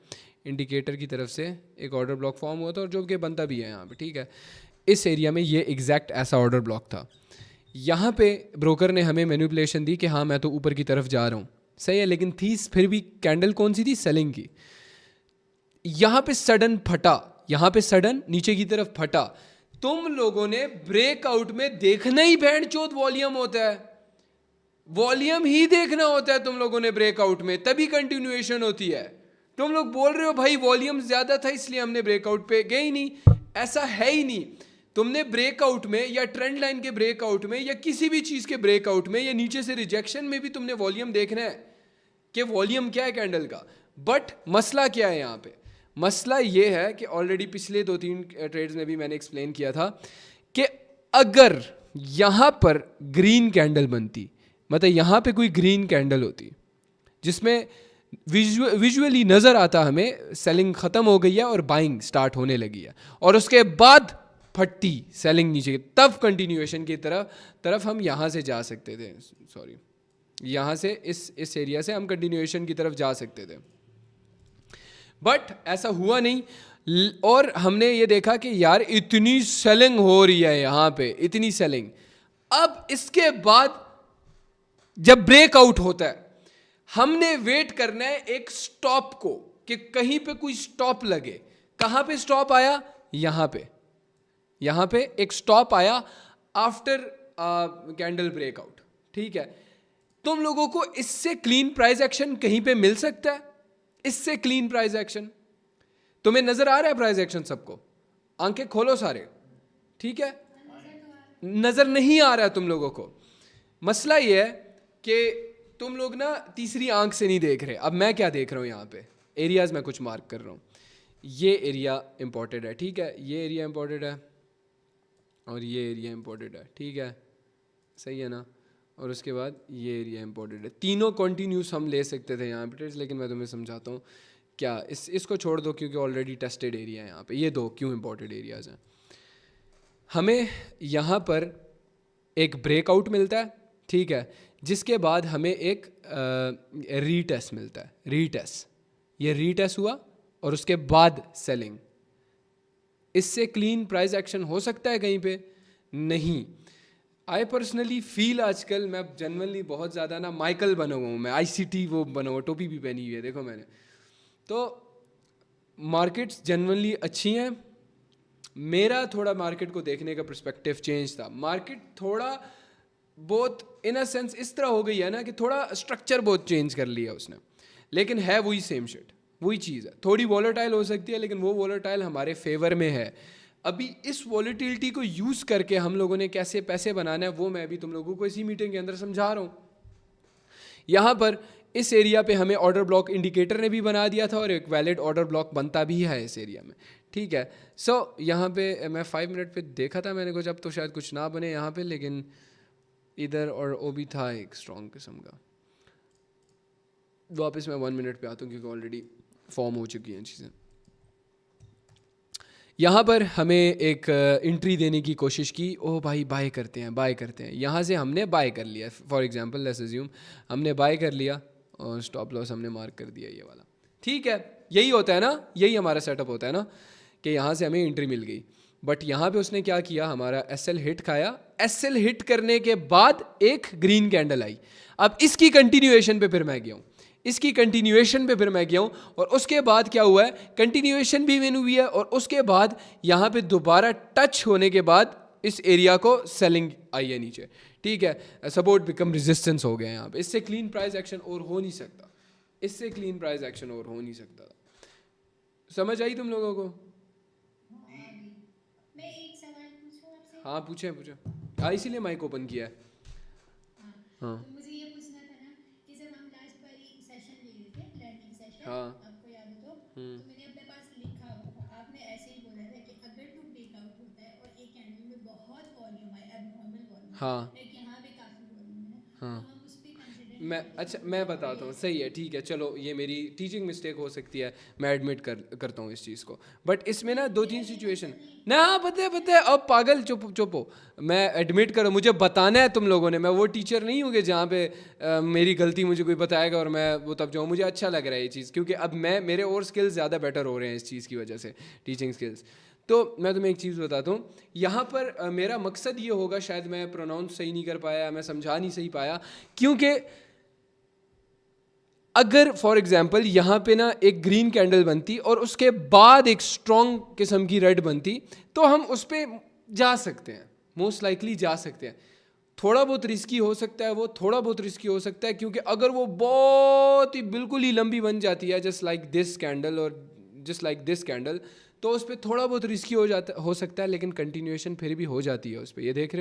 इंडिकेटर की तरफ से एक ऑर्डर ब्लॉक फॉर्म हुआ था और जो कि बनता भी है यहाँ पे, ठीक है। इस एरिया में ये एग्जैक्ट ऐसा ऑर्डर ब्लॉक था। यहाँ पे ब्रोकर ने हमें मैनिपुलेशन दी कि हाँ मैं तो ऊपर की तरफ जा रहा हूँ, सही है, लेकिन थी फिर भी कैंडल कौन सी थी, सेलिंग की। यहाँ पे सडन फटा, यहाँ पे सडन नीचे की तरफ फटा। तुम लोगों ने ब्रेकआउट में देखना ही बैंड चोद वॉल्यूम होता है, वॉल्यूम ही देखना होता है तुम लोगों ने ब्रेकआउट में, तभी कंटिन्यूएशन होती है। तुम लोग बोल रहे हो भाई वॉल्यूम ज्यादा था इसलिए हमने ब्रेकआउट पे गए ही नहीं, ऐसा है ही नहीं। तुमने ब्रेकआउट में या ट्रेंड लाइन के ब्रेकआउट में या किसी भी चीज के ब्रेकआउट में या नीचे से रिजेक्शन में भी तुमने वॉल्यूम देखना है कि वॉल्यूम क्या है कैंडल का। बट मसला क्या है यहाँ पे, मसला ये है कि ऑलरेडी पिछले 2-3 ट्रेड्स में भी मैंने एक्सप्लेन किया था कि अगर यहाँ पर ग्रीन कैंडल बनती, मतलब यहाँ पे कोई ग्रीन कैंडल होती जिसमें विजुअली नज़र आता हमें सेलिंग ख़त्म हो गई है और बाइंग स्टार्ट होने लगी है, और उसके बाद फटती सेलिंग नीचे, तब कंटिन्यूएशन की तरफ हम यहाँ से जा सकते थे, सॉरी यहाँ से इस एरिया से हम कंटिन्यूएशन की तरफ जा सकते थे। बट ऐसा हुआ नहीं, और हमने ये देखा कि यार इतनी सेलिंग हो रही है यहाँ पे, इतनी सेलिंग। अब इसके बाद जब ब्रेकआउट होता है हमने वेट करना है एक स्टॉप को, कि कहीं पे कोई स्टॉप लगे। कहाँ पे स्टॉप आया, यहाँ पे एक स्टॉप आया आफ्टर कैंडल ब्रेकआउट, ठीक है। तुम लोगों को इससे क्लीन प्राइस एक्शन कहीं पे मिल सकता है, इससे क्लीन प्राइस एक्शन तुम्हें नजर आ रहा है? प्राइस एक्शन सबको, आंखें खोलो सारे, ठीक है। नजर नहीं आ रहा है तुम लोगों को। मसला ये है कि तुम लोग ना तीसरी आंख से नहीं देख रहे। अब मैं क्या देख रहा हूँ, यहाँ पे एरियाज में कुछ मार्क कर रहा हूँ। ये एरिया इंपॉर्टेंट है, ठीक है, ये एरिया इंपॉर्टेंट है और ये एरिया इंपॉर्टेंट है, ठीक है, सही है ना। और उसके बाद ये एरिया इंपॉर्टेंट है। तीनों कॉन्टीन्यूस हम ले सकते थे यहाँ पे, लेकिन मैं तुम्हें समझाता हूँ क्या। इसको छोड़ दो क्योंकि ऑलरेडी टेस्टेड एरिया है यहाँ पे। ये दो क्यों इंपॉर्टेंट एरियाज हैं। हमें यहाँ पर एक ब्रेकआउट मिलता है, ठीक है, जिसके बाद हमें एक रीटेस्ट मिलता है, रीटेस्ट। ये रीटेस्ट हुआ और उसके बाद सेलिंग। इससे क्लीन प्राइस एक्शन हो सकता है कहीं पे? नहीं। आई पर्सनली फील आजकल मैं जनरली बहुत ज़्यादा ना माइकल बना हुआ हूँ मैं, ICT वो बना हुआ, टोपी भी पहनी हुई है देखो मैंने। तो मार्केट्स जनरली अच्छी हैं। मेरा थोड़ा मार्केट को देखने का पर्सपेक्टिव चेंज था। मार्केट थोड़ा बहुत इन अ सेंस इस तरह हो गई है ना कि थोड़ा स्ट्रक्चर बहुत चेंज कर लिया उसने, लेकिन है वही सेम शिट, वही चीज़ है। थोड़ी वॉलेटाइल हो सकती है लेकिन वो वॉलेटाइल हमारे फेवर में है। अभी इस वॉलेटिलिटी को यूज़ करके हम लोगों ने कैसे पैसे बनाना है वो मैं अभी तुम लोगों को इसी मीटिंग के अंदर समझा रहा हूँ। यहाँ पर इस एरिया पे हमें ऑर्डर ब्लॉक इंडिकेटर ने भी बना दिया था और एक वैलिड ऑर्डर ब्लॉक बनता भी है इस एरिया में, ठीक है। सो यहाँ पे मैं 5 मिनट पे देखा था मैंने कुछ, अब तो शायद कुछ ना बने यहाँ पे, लेकिन इधर और वो भी था एक स्ट्रॉन्ग किस्म का। वापस मैं 1 मिनट पे आता हूँ क्योंकि ऑलरेडी फॉर्म हो चुकी हैं चीज़ें। यहाँ पर हमें एक एंट्री देने की कोशिश की, ओह भाई बाय करते हैं, बाय करते हैं। यहाँ से हमने बाय कर लिया, फॉर एग्जांपल लेट्स अज्यूम हमने बाय कर लिया और स्टॉप लॉस हमने मार्क कर दिया ये वाला, ठीक है। यही होता है ना, यही हमारा सेटअप होता है ना कि यहाँ से हमें एंट्री मिल गई। बट यहाँ पे उसने क्या किया, हमारा SL हिट खाया। SL हिट करने के बाद एक ग्रीन कैंडल आई। अब इसकी कंटिन्यूएशन पे फिर मैं गया हूँ, इसकी कंटिन्यूएशन पे फिर मैं गया हूँ, और उसके बाद क्या हुआ है, कंटिन्यूएशन भी मैंने हुई है, और उसके बाद यहाँ पे दोबारा टच होने के बाद इस एरिया को सेलिंग आई है नीचे, ठीक है। सपोर्ट बिकम रेजिस्टेंस हो गया यहाँ पे। इससे क्लीन प्राइस एक्शन और हो नहीं सकता, इससे क्लीन प्राइस एक्शन और हो नहीं सकता। समझ आई तुम लोगों को?
मैं एक सवाल पूछूं आपसे?
हाँ पूछे हाँ, इसीलिए माइक ओपन किया है। हाँ
तो मुझे ये पूछना था ना कि जब हम लास्ट बारी सेशन ले रहे थे, लर्निंग सेशन,
हाँ।
आपको याद हो तो मैंने अपने पास लिखा हुआ था, आपने ऐसे ही बोला था कि अगर टू ब्रेकआउट होता है और एक कैंडल में बहुत वॉल्यूम है, एबनॉर्मल वॉल्यूम,
हाँ
लाइक यहाँ पे काफी वॉल्यूम है ना,
हाँ
तो हम उस पर कंसिडर
मैं बताता हूँ, सही है, ठीक है, चलो ये मेरी टीचिंग मिस्टेक हो सकती है, मैं एडमिट करता हूँ इस चीज़ को। बट इसमें ना 2-3 सिचुएशन ना, पता है अब पागल, चुप हो, मैं एडमिट करो, मुझे बताना है तुम लोगों ने, मैं वो टीचर नहीं हूँ कि जहाँ पे मेरी गलती मुझे कोई बताएगा और मैं वो तब जाऊँ। मुझे अच्छा लग रहा है ये चीज़, क्योंकि अब मेरे और स्किल्स ज़्यादा बेटर हो रहे हैं इस चीज़ की वजह से, टीचिंग स्किल्स। तो मैं तुम्हें एक चीज़ बताता हूँ, यहाँ पर मेरा मकसद ये होगा, शायद मैं प्रोनाउंस सही नहीं कर पाया, मैं समझा नहीं सही पाया, क्योंकि अगर फॉर एग्जांपल यहाँ पे ना एक ग्रीन कैंडल बनती और उसके बाद एक स्ट्रॉन्ग किस्म की रेड बनती, तो हम उस पर जा सकते हैं, मोस्ट लाइकली जा सकते हैं। थोड़ा बहुत रिस्की हो सकता है, वो थोड़ा बहुत रिस्की हो सकता है, क्योंकि अगर वो बहुत ही बिल्कुल ही लंबी बन जाती है, जस्ट लाइक दिस कैंडल और जस्ट लाइक दिस कैंडल, तो उस पर थोड़ा बहुत रिस्की हो सकता है, लेकिन कंटिन्यूएशन फिर भी हो जाती है उस पर। ये देख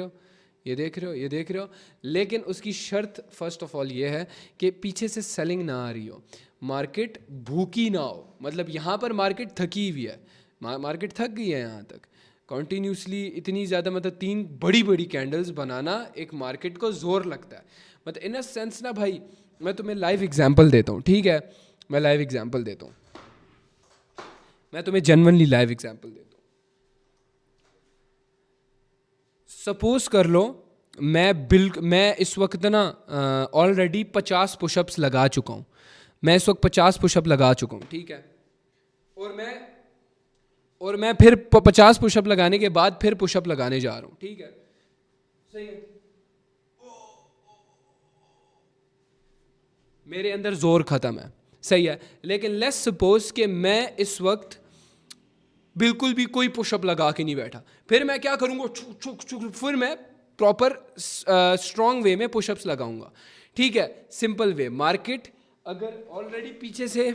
रहे हो, लेकिन उसकी शर्त फर्स्ट ऑफ ऑल ये है कि पीछे से सेलिंग ना आ रही हो, मार्केट भूखी ना हो। मतलब यहाँ पर मार्केट थकी हुई है, मार्केट थक गई है यहाँ तक कॉन्टीन्यूसली इतनी ज़्यादा, मतलब 3 बड़ी कैंडल्स बनाना एक मार्केट को ज़ोर लगता है। मतलब इन अ सेंस ना भाई, मैं तुम्हें लाइव एग्जांपल देता हूँ, ठीक है, मैं लाइव एग्जांपल देता हूँ, मैं तुम्हें जेन्युइनली लाइव एग्जांपल देता हूँ। सपोज कर लो मैं इस वक्त ना ऑलरेडी 50 पुशअप्स लगा चुका हूँ, मैं इस वक्त 50 पुशअप लगा चुका हूँ, ठीक है, और मैं फिर 50 पुशअप लगाने के बाद फिर पुशअप लगाने जा रहा हूँ, ठीक है, सही है, मेरे अंदर जोर ख़त्म है, सही है। लेकिन लेट्स सपोज कि मैं इस वक्त बिल्कुल भी कोई पुशअप लगा के नहीं बैठा, फिर मैं क्या करूँगा, फिर मैं प्रॉपर स्ट्रॉन्ग वे में पुशअप्स लगाऊंगा, ठीक है, सिंपल वे। मार्केट अगर ऑलरेडी पीछे से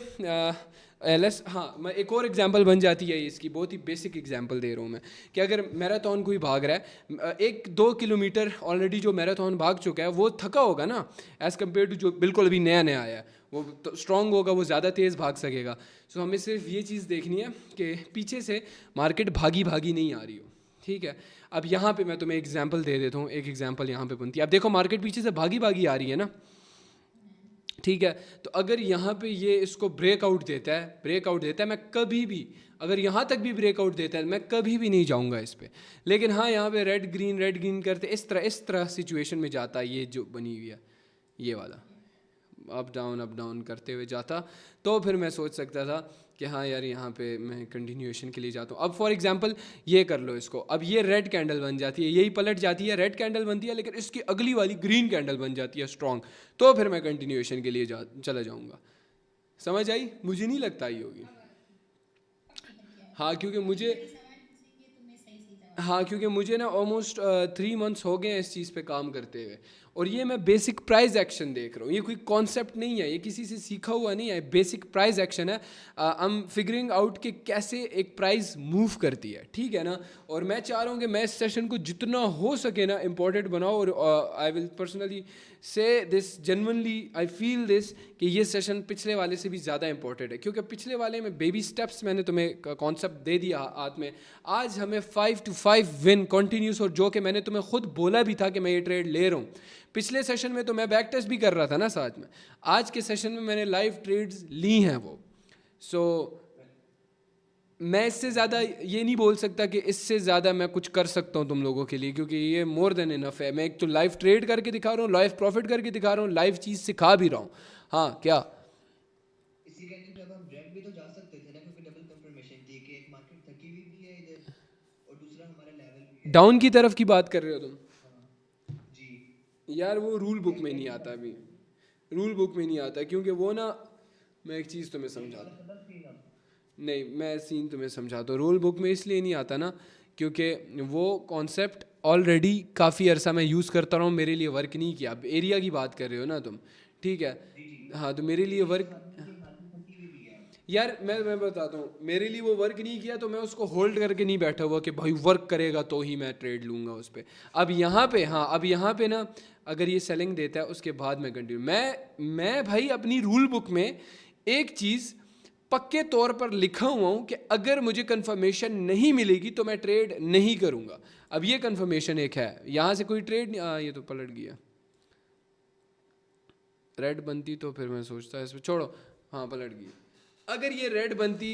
हाँ, मैं एक और एग्जांपल बन जाती है इसकी, बहुत ही बेसिक एग्जांपल दे रहा हूँ मैं, कि अगर मैराथन कोई भाग रहा है 1-2 किलोमीटर, ऑलरेडी जो मैराथन भाग चुका है वो थका होगा ना, एज़ कम्पेयर टू जो बिल्कुल अभी नया आया है, वो तो स्ट्रॉन्ग होगा, वो ज़्यादा तेज़ भाग सकेगा। सो हमें सिर्फ ये चीज़ देखनी है कि पीछे से मार्केट भागी नहीं आ रही हो, ठीक है। अब यहाँ पे मैं तुम्हें एग्जांपल दे देता हूँ, एक एग्जांपल यहाँ पे बनती है। अब देखो मार्केट पीछे से भागी आ रही है ना, ठीक है, तो अगर यहाँ पे ये इसको ब्रेकआउट देता है, मैं कभी भी, अगर यहाँ तक भी ब्रेकआउट देता है, मैं कभी भी नहीं जाऊँगा इस पर। लेकिन हाँ, यहाँ पे रेड ग्रीन करते इस तरह सिचुएशन में जाता है, ये जो बनी हुई है ये वाला, अप डाउन करते हुए जाता, तो फिर मैं सोच सकता था कि हाँ यार, यहाँ पे मैं कंटिन्यूएशन के लिए जाता हूँ। अब फॉर एग्जांपल ये कर लो इसको, अब ये रेड कैंडल बन जाती है, यही पलट जाती है, रेड कैंडल बनती है, लेकिन इसकी अगली वाली ग्रीन कैंडल बन जाती है स्ट्रॉन्ग, तो फिर मैं कंटिन्यूएशन के लिए चला जाऊँगा। समझ आई? मुझे नहीं लगता ये होगी। हाँ, क्योंकि मुझे ना ऑलमोस्ट 3 मंथ्स हो गए हैं इस चीज़ पे काम करते हुए, और ये मैं बेसिक प्राइस एक्शन देख रहा हूँ। ये कोई कॉन्सेप्ट नहीं है, ये किसी से सीखा हुआ नहीं है, बेसिक प्राइस एक्शन है। आई एम फिगरिंग आउट कि कैसे एक प्राइस मूव करती है, ठीक है ना। और मैं चाह रहा हूँ कि मैं इस सेशन को जितना हो सके ना इम्पोर्टेंट बनाओ, और आई विल पर्सनली से this genuinely, I feel this कि ये सेशन पिछले वाले से भी ज़्यादा इंपॉर्टेंट है, क्योंकि पिछले वाले में बेबी स्टेप्स मैंने तुम्हें कॉन्सेप्ट दे दिया हाथ में। आज हमें 5 to 5 विन कॉन्टीन्यूस, और जो कि मैंने तुम्हें खुद बोला भी था कि मैं ये ट्रेड ले रहा हूँ। पिछले सेशन में तो मैं बैक टेस्ट भी कर रहा था ना साथ में, आज के सेशन में मैंने लाइव ट्रेड्स ली हैं वो। सो मैं इससे ज़्यादा ये नहीं बोल सकता कि इससे ज़्यादा मैं कुछ कर सकता हूँ तुम लोगों के लिए, क्योंकि ये मोर देन इनफ है। मैं एक तो लाइव ट्रेड करके दिखा रहा हूँ, लाइव प्रॉफिट करके दिखा रहा हूँ, लाइव चीज़ सिखा भी रहा हूँ। हाँ, क्या
इसी कैंडल पे अब हम रेड भी तो जा सकते थे ना, क्योंकि डबल कंफर्मेशन थी कि एक मार्केट थकी हुई भी है इधर और दूसरा हमारा लेवल भी है।
डाउन की तरफ की बात कर रहे हो तुम?
जी
यार वो रूल बुक में नहीं आता, अभी रूल बुक में नहीं आता, क्योंकि वो ना, मैं एक चीज़ तुम्हें समझाता, नहीं मैं सीन तुम्हें समझाता हूँ। रूल बुक में इसलिए नहीं आता ना, क्योंकि वो कॉन्सेप्ट ऑलरेडी काफ़ी अरसा मैं यूज़ करता रहा हूँ, मेरे लिए वर्क नहीं किया। अब एरिया की बात कर रहे हो ना तुम, ठीक है, हाँ, तो मेरे लिए वर्क, यार मैं बताता हूँ, मेरे लिए वो वर्क नहीं किया, तो मैं उसको होल्ड करके नहीं बैठा हुआ कि भाई वर्क करेगा तो ही मैं ट्रेड लूँगा उस पर। अब यहाँ पे, हाँ, अब यहाँ पे ना अगर ये सेलिंग देता है उसके बाद मैं कंटिन्यू, मैं भाई अपनी रूल बुक में एक चीज़ पक्के तौर पर लिखा हुआ हूँ कि अगर मुझे कंफर्मेशन नहीं मिलेगी तो मैं ट्रेड नहीं करूँगा। अब ये कंफर्मेशन एक है, यहाँ से कोई ट्रेड नहीं, ये तो पलट गया, रेड बनती तो फिर मैं सोचता इस पर, छोड़ो। हाँ पलट गई। अगर ये रेड बनती,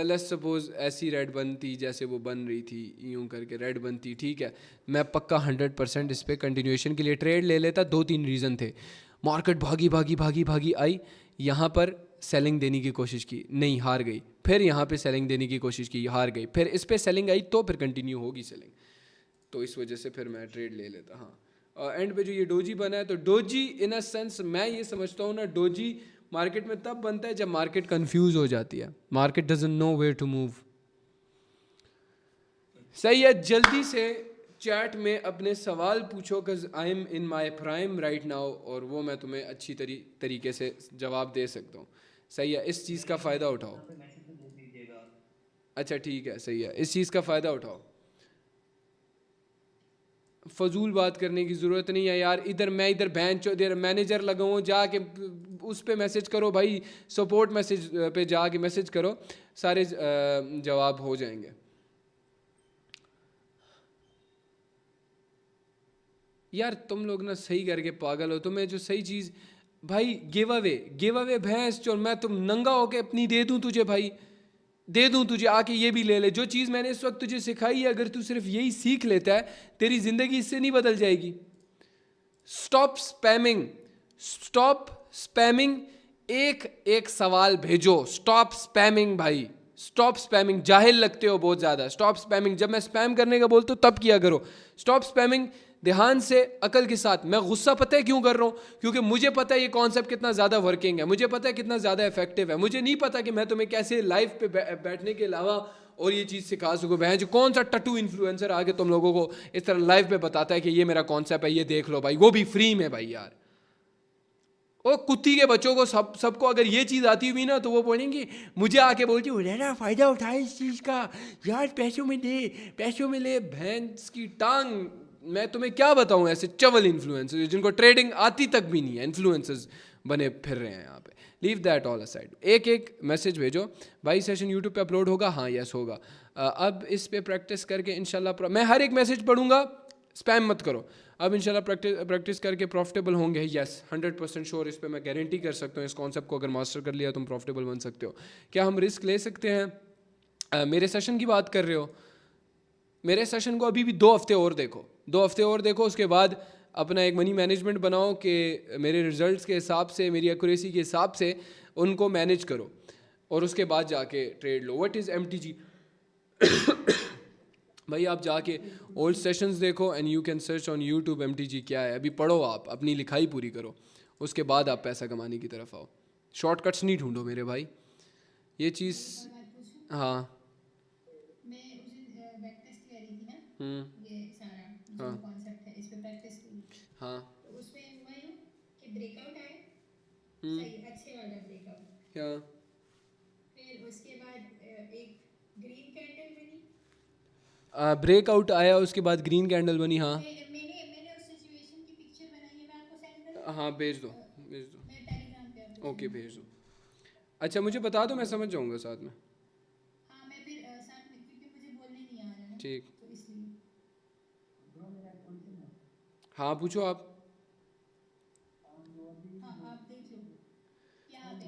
लेट्स सपोज ऐसी रेड बनती जैसे वो बन रही थी, यूं करके रेड बनती, ठीक है, मैं पक्का 100% इस पर कंटिन्यूएशन के लिए ट्रेड ले लेता। 2-3 रीज़न थे। मार्केट भागी भागी भागी भागी आई, यहाँ पर सेलिंग देने की कोशिश की, नहीं, हार गई। फिर यहाँ पे सेलिंग देने की कोशिश की, हार गई। फिर इस पर सेलिंग आई तो फिर कंटिन्यू होगी सेलिंग, तो इस वजह से फिर मैं ट्रेड ले लेता। हाँ, और एंड पे जो ये डोजी बना है, तो डोजी इन अ सेंस मैं ये समझता हूँ ना, डोजी मार्केट में तब बनता है जब मार्केट कंफ्यूज हो जाती है, market doesn't know where to move. सही है, जल्दी से चैट में अपने सवाल पूछो, because I am in my prime right now, और वो मैं तुम्हें अच्छी तरीके से जवाब दे सकता हूँ। सही है, इस चीज़ का फ़ायदा उठाओ। अच्छा ठीक है, सही है, इस चीज़ का फ़ायदा उठाओ। फजूल बात करने की ज़रूरत नहीं है यार। इधर मैं इधर इधर मैनेजर लगाऊँ, जाके उस पे मैसेज करो भाई, सपोर्ट मैसेज पे जाके मैसेज करो, सारे जवाब हो जाएंगे। यार तुम लोग ना सही करके पागल हो। तुम्हें जो सही चीज़ भाई, गिव अवे भैंस चोर, मैं तुम नंगा होके अपनी दे दूं तुझे भाई, दे दूं तुझे, आके ये भी ले ले। जो चीज़ मैंने इस वक्त तुझे सिखाई है, अगर तू सिर्फ यही सीख लेता है, तेरी ज़िंदगी इससे नहीं बदल जाएगी। स्टॉप स्पैमिंग, एक सवाल भेजो। स्टॉप स्पैमिंग भाई, स्टॉप स्पैमिंग। जाहिल लगते हो बहुत ज़्यादा। स्टॉप स्पैमिंग, जब मैं स्पैम करने का बोलता हूँ तब किया करो। स्टॉप स्पैमिंग, ध्यान से, अकल के साथ। मैं गुस्सा पता है क्यों कर रहा हूँ? क्योंकि मुझे पता है ये कॉन्सेप्ट कितना ज़्यादा वर्किंग है, मुझे पता है कितना ज़्यादा इफेक्टिव है। मुझे नहीं पता कि मैं तुम्हें कैसे लाइव पे बैठने के अलावा और ये चीज़ सिखा सकूँ। बहन जो कौन सा टट्टू इन्फ्लुएंसर आके तुम लोगों को इस तरह लाइव पे बताता है कि ये मेरा कॉन्सेप्ट है, ये देख लो भाई, वो भी फ्री में भाई। यार ओ कुत्ती के बच्चों को सबको अगर ये चीज़ आती हुई ना, तो वो बोलेंगे, मुझे आके बोलती हो ना फ़ायदा उठाए इस चीज़ का यार, पैसों में दे, पैसों में ले। भैंस की टांग, मैं तुम्हें क्या बताऊं। ऐसे चवल इन्फ्लुएंसर्स जिनको ट्रेडिंग आती तक भी नहीं है, इन्फ्लुएंसर्स बने फिर रहे हैं यहाँ पे। Leave that all aside. एक मैसेज भेजो भाई, सेशन यूट्यूब पे अपलोड होगा? हाँ यस होगा। अब इस पे प्रैक्टिस करके इंशाल्लाह मैं हर एक मैसेज पढ़ूंगा, स्पैम मत करो। अब इंशाल्लाह प्रैक्टिस करके प्रॉफिटेबल होंगे। यस 100% श्योर, इस पे मैं गारंटी कर सकता हूँ। इस कॉन्सेप्ट को अगर मास्टर कर लिया तुम प्रॉफिटेबल बन सकते हो। क्या हम रिस्क ले सकते हैं? मेरे सेशन की बात कर रहे हो? मेरे सेशन को अभी भी 2 हफ्ते और देखो, 2 हफ्ते और देखो। उसके बाद अपना एक मनी मैनेजमेंट बनाओ कि मेरे रिजल्ट्स के हिसाब से, मेरी एक्यूरेसी के हिसाब से उनको मैनेज करो, और उसके बाद जाके trade low. What is MTG? भाई आप जाके ओल्ड सेशंस देखो and you can search on YouTube MTG क्या है। अभी पढ़ो, आप अपनी लिखाई पूरी करो, उसके बाद आप पैसा कमाने की तरफ आओ। शॉर्टकट्स नहीं ढूंढो मेरे भाई, ये चीज़। हाँ
मैं उस दिन बैक टेस्ट कर रही थी ना, ये सारा जो कॉन्सेप्ट है इस पे प्रैक्टिस की।
हाँ,
तो उसमें हुआ यूं कि ब्रेकआउट आए, सही अच्छे वाला ब्रेकआउट।
क्या
फिर उसके बाद एक ग्रीन कैंडल बनी,
ब्रेकआउट आया, उसके बाद ग्रीन कैंडल बनी। हाँ
मैंने उस सिचुएशन की पिक्चर बनाई है, मैं आपको सेंड करूँ?
हाँ भेज दो।
मैं टेलीग्राम पे आपको
ओके भेज दो। अच्छा मुझे बता दो, मैं समझ जाऊँगा साथ में।
हाँ मैं फिर साथ में, क्योंकि मुझे बोलने नहीं आ रहा है
ठीक,
तो इसलिए।
हाँ पूछो आप।
हाँ आप देख लो यहाँ पे।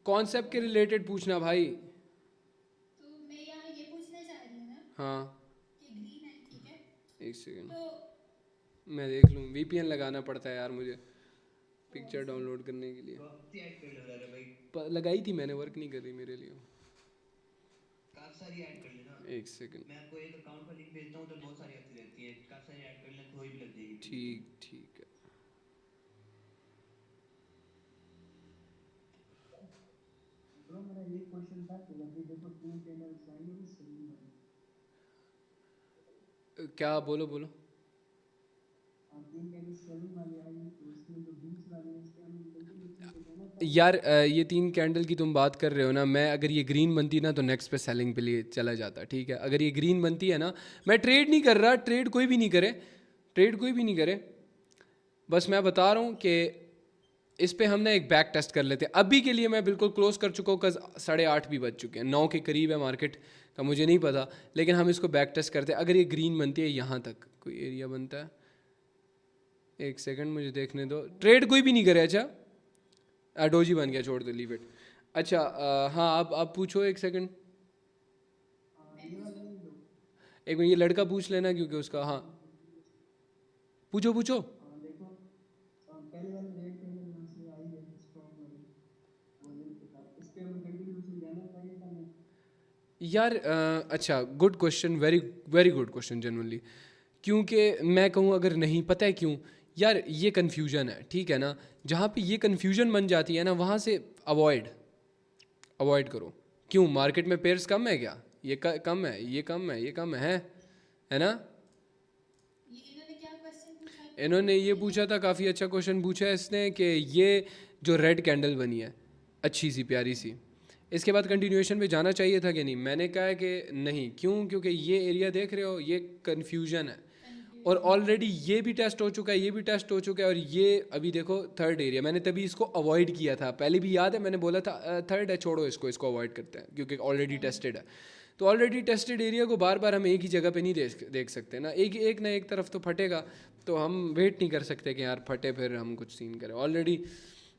कॉन्सेप्ट के रिलेटेड पूछना भाई।
तो मैं यहाँ ये पूछना चाह रही हूँ ना
हाँ
कि ग्रीन है, ठीक है,
एक सेकंड
तो
मैं देख लूँ। VPN लगाना पड़ता है यार मुझे पिक्चर डाउनलोड करने के लिए।
ऐड कर लो भाई,
लगाई थी मैंने, वर्क नहीं कर रही मेरे लिए।
काफी सारी ऐड कर लेना।
एक सेकंड।
मैं आपको एक अकाउंट का लिंक भेजता हूँ, तो बहुत सारी आती रहती है, काफी सारी ऐड कर लेना, कोई भी लग जाएगी।
ठीक है।
ब्रो मेरा ये क्वेश्चन था कि अभी देखो 3 कैंडल्स आई है सेलिंग वाली,
क्या बोलो
3 कैंडल्स सेलिंग वाली आई, तो उसमें जो बीच वाली है इसके हम कंटिन्यूएशन पे जाना था।
यार ये 3 कैंडल की तुम बात कर रहे हो ना, मैं अगर ये ग्रीन बनती ना तो नेक्स्ट पे सेलिंग पे लिए चला जाता। ठीक है, अगर ये ग्रीन बनती है ना, मैं ट्रेड नहीं कर रहा, ट्रेड कोई भी नहीं करे, बस मैं बता रहा हूँ कि इस पे हम ना एक बैक टेस्ट कर लेते हैं। अभी के लिए मैं बिल्कुल क्लोज कर चुका हूँ, 8:30 भी बज चुके हैं, 9 के करीब है मार्केट का, मुझे नहीं पता, लेकिन हम इसको बैक टेस्ट करते हैं। अगर ये ग्रीन बनती है, यहाँ तक कोई एरिया बनता है, एक सेकंड मुझे देखने दो। ट्रेड कोई भी नहीं करे? अच्छा डोजी बन गया, छोड़ दो, लीव इट। अच्छा हाँ आप पूछो, एक सेकंड, एक मिनट, ये लड़का पूछ लेना क्योंकि उसका, हाँ पूछो पूछो।
देखो पहले वाले रेड कैंडल यहाँ से आई है स्ट्रॉन्ग वाली, वो लेवल के साथ, इस पे हमें कंटिन्यूएशन जाना चाहिए था नहीं?
यार अच्छा, good question, very very good question generally. क्योंकि मैं कहूँ अगर नहीं, पता है क्यों यार, ये कन्फ्यूजन है, ठीक है ना, जहाँ पे ये कन्फ्यूजन बन जाती है ना, वहाँ से अवॉइड करो। क्यों, मार्केट में पेयर्स कम है क्या, ये कम है, ये कम है, ये कम है ना।
ये इन्होंने क्या क्वेश्चन पूछा?
इन्होंने ये पूछा था, काफ़ी अच्छा क्वेश्चन पूछा है इसने, कि ये जो रेड कैंडल बनी है अच्छी सी प्यारी सी, इसके बाद कंटिन्यूएशन पे जाना चाहिए था कि नहीं। मैंने कहा है कि नहीं। क्यों, क्योंकि ये एरिया देख रहे हो, ये कन्फ्यूजन है, और ऑलरेडी ये भी टेस्ट हो चुका है, ये भी टेस्ट हो चुका है, और ये अभी देखो थर्ड एरिया, मैंने तभी इसको अवॉइड किया था, पहले भी याद है मैंने बोला था थर्ड है, छोड़ो इसको अवॉइड करते हैं क्योंकि ऑलरेडी टेस्टेड है। तो ऑलरेडी टेस्टेड एरिया को बार बार हम एक ही जगह पे नहीं देख सकते ना, एक ना एक तरफ तो फटेगा, तो हम वेट नहीं कर सकते कि यार फटे फिर हम कुछ सीन करें। ऑलरेडी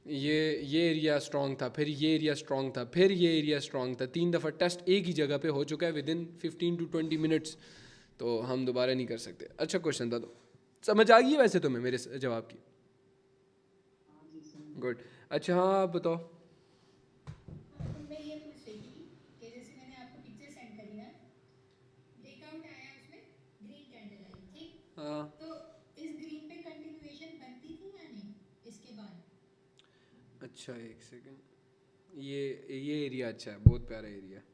ये एरिया स्ट्रॉन्ग था, फिर ये एरिया स्ट्रॉन्ग था, फिर ये एरिया स्ट्रॉन्ग था, 3 दफ़ा टेस्ट एक ही जगह पे हो चुका है विदिन 15 to 20 मिनट्स, तो हम दोबारा नहीं कर सकते। अच्छा क्वेश्चन था, तो समझ आ गई है वैसे तुम्हें मेरे जवाब की? गुड। अच्छा हाँ आप बताओ।
तो मैं ये पूछ रही थी कि जैसे मैंने आपको पिक्चर सेंड करी ना, ब्रेकआउट आया उसमें, ग्रीन कैंडल आई, ठीक,
हाँ
तो इस ग्रीन पे कंटिन्यूएशन बनती थी या नहीं इसके बाद?
अच्छा एक सेकंड, ये एरिया अच्छा है, बहुत प्यारा एरिया है,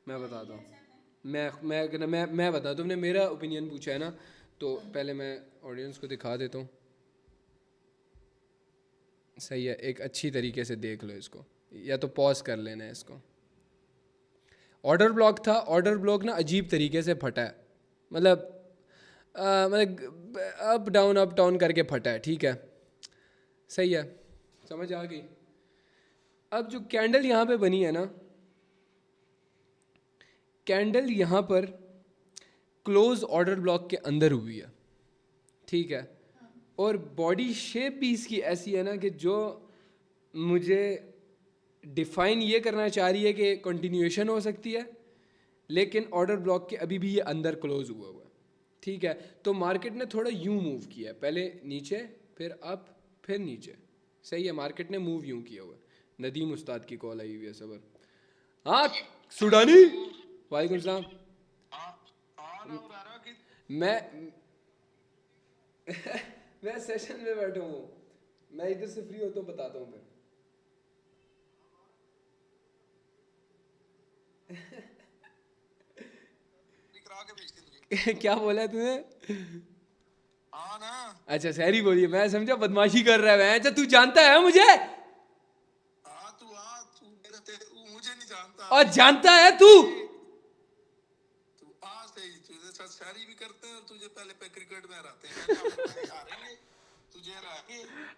मैं बताता हूँ। मैं बता, तुमने मेरा ओपिनियन पूछा है ना, तो पहले मैं ऑडियंस को दिखा देता हूँ। सही है, एक अच्छी तरीके से देख लो इसको, या तो पॉज कर लेना है इसको। ऑर्डर ब्लॉक था, ऑर्डर ब्लॉक ना अजीब तरीके से फटा है, मतलब अप डाउन करके फटा है, ठीक है, सही है, समझ आ गई। अब जो कैंडल यहाँ पे बनी है ना, कैंडल यहाँ पर क्लोज ऑर्डर ब्लॉक के अंदर हुई है, ठीक है, और बॉडी शेप भी इसकी ऐसी है ना कि जो मुझे डिफाइन ये करना चाह रही है कि कंटिन्यूएशन हो सकती है, लेकिन ऑर्डर ब्लॉक के अभी भी ये अंदर क्लोज हुआ है, ठीक है। तो मार्केट ने थोड़ा यूं मूव किया है, पहले नीचे फिर अप फिर नीचे, सही है, मार्केट ने मूव यूं किया हुआ है। नदीम उस्ताद की कॉल आई हुई है, सबर। हाँ सुडानी, वालेकुम सलाम। मैं सेशन में बैठा हूँ, मैं इधर से फ्री होता हूँ, बताता हूँ फिर। क्या बोला है तूने? अच्छा सहरी बोलिए, मैं समझा बदमाशी कर रहा है। अच्छा तू जानता है मुझे?
मुझे नहीं जानता।
और जानता है तू?
शायरी भी करते हैं और तुझे पहले पे क्रिकेट में रहते हैं। तुझे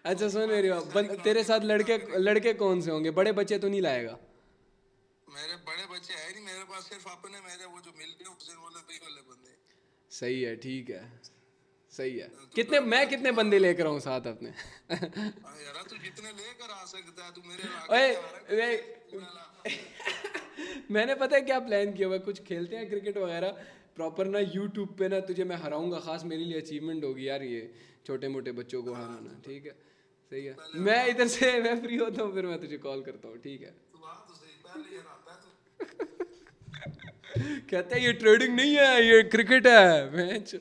अच्छा सुन मेरी बात, तेरे साथ लड़के कौन से होंगे? बड़े बच्चे तो नहीं लाएगा?
मेरे बड़े बच्चे है नहीं, मेरे पास सिर्फ अपने मेरे वो जो मिल गए उसे वाले बंदे।
सही है, ठीक है, सही है। कितने बंदे लेकर आऊं साथ अपने?
यार तू जितने लेकर आ सकता है, तू मेरे
मैंने पता है क्या प्लान किया हुआ, कुछ खेलते हैं क्रिकेट वगैरह प्रॉपर ना, यूट्यूब पे ना तुझे मैं हराऊंगा, खास मेरे लिए अचीवमेंट होगी यार ये छोटे मोटे बच्चों को हराना, ठीक है, सही है। मैं इधर से मैं फ्री होता हूँ, फिर मैं तुझे कॉल करता हूँ, ठीक है। कहता है ये ट्रेडिंग नहीं है, ये क्रिकेट है मैच,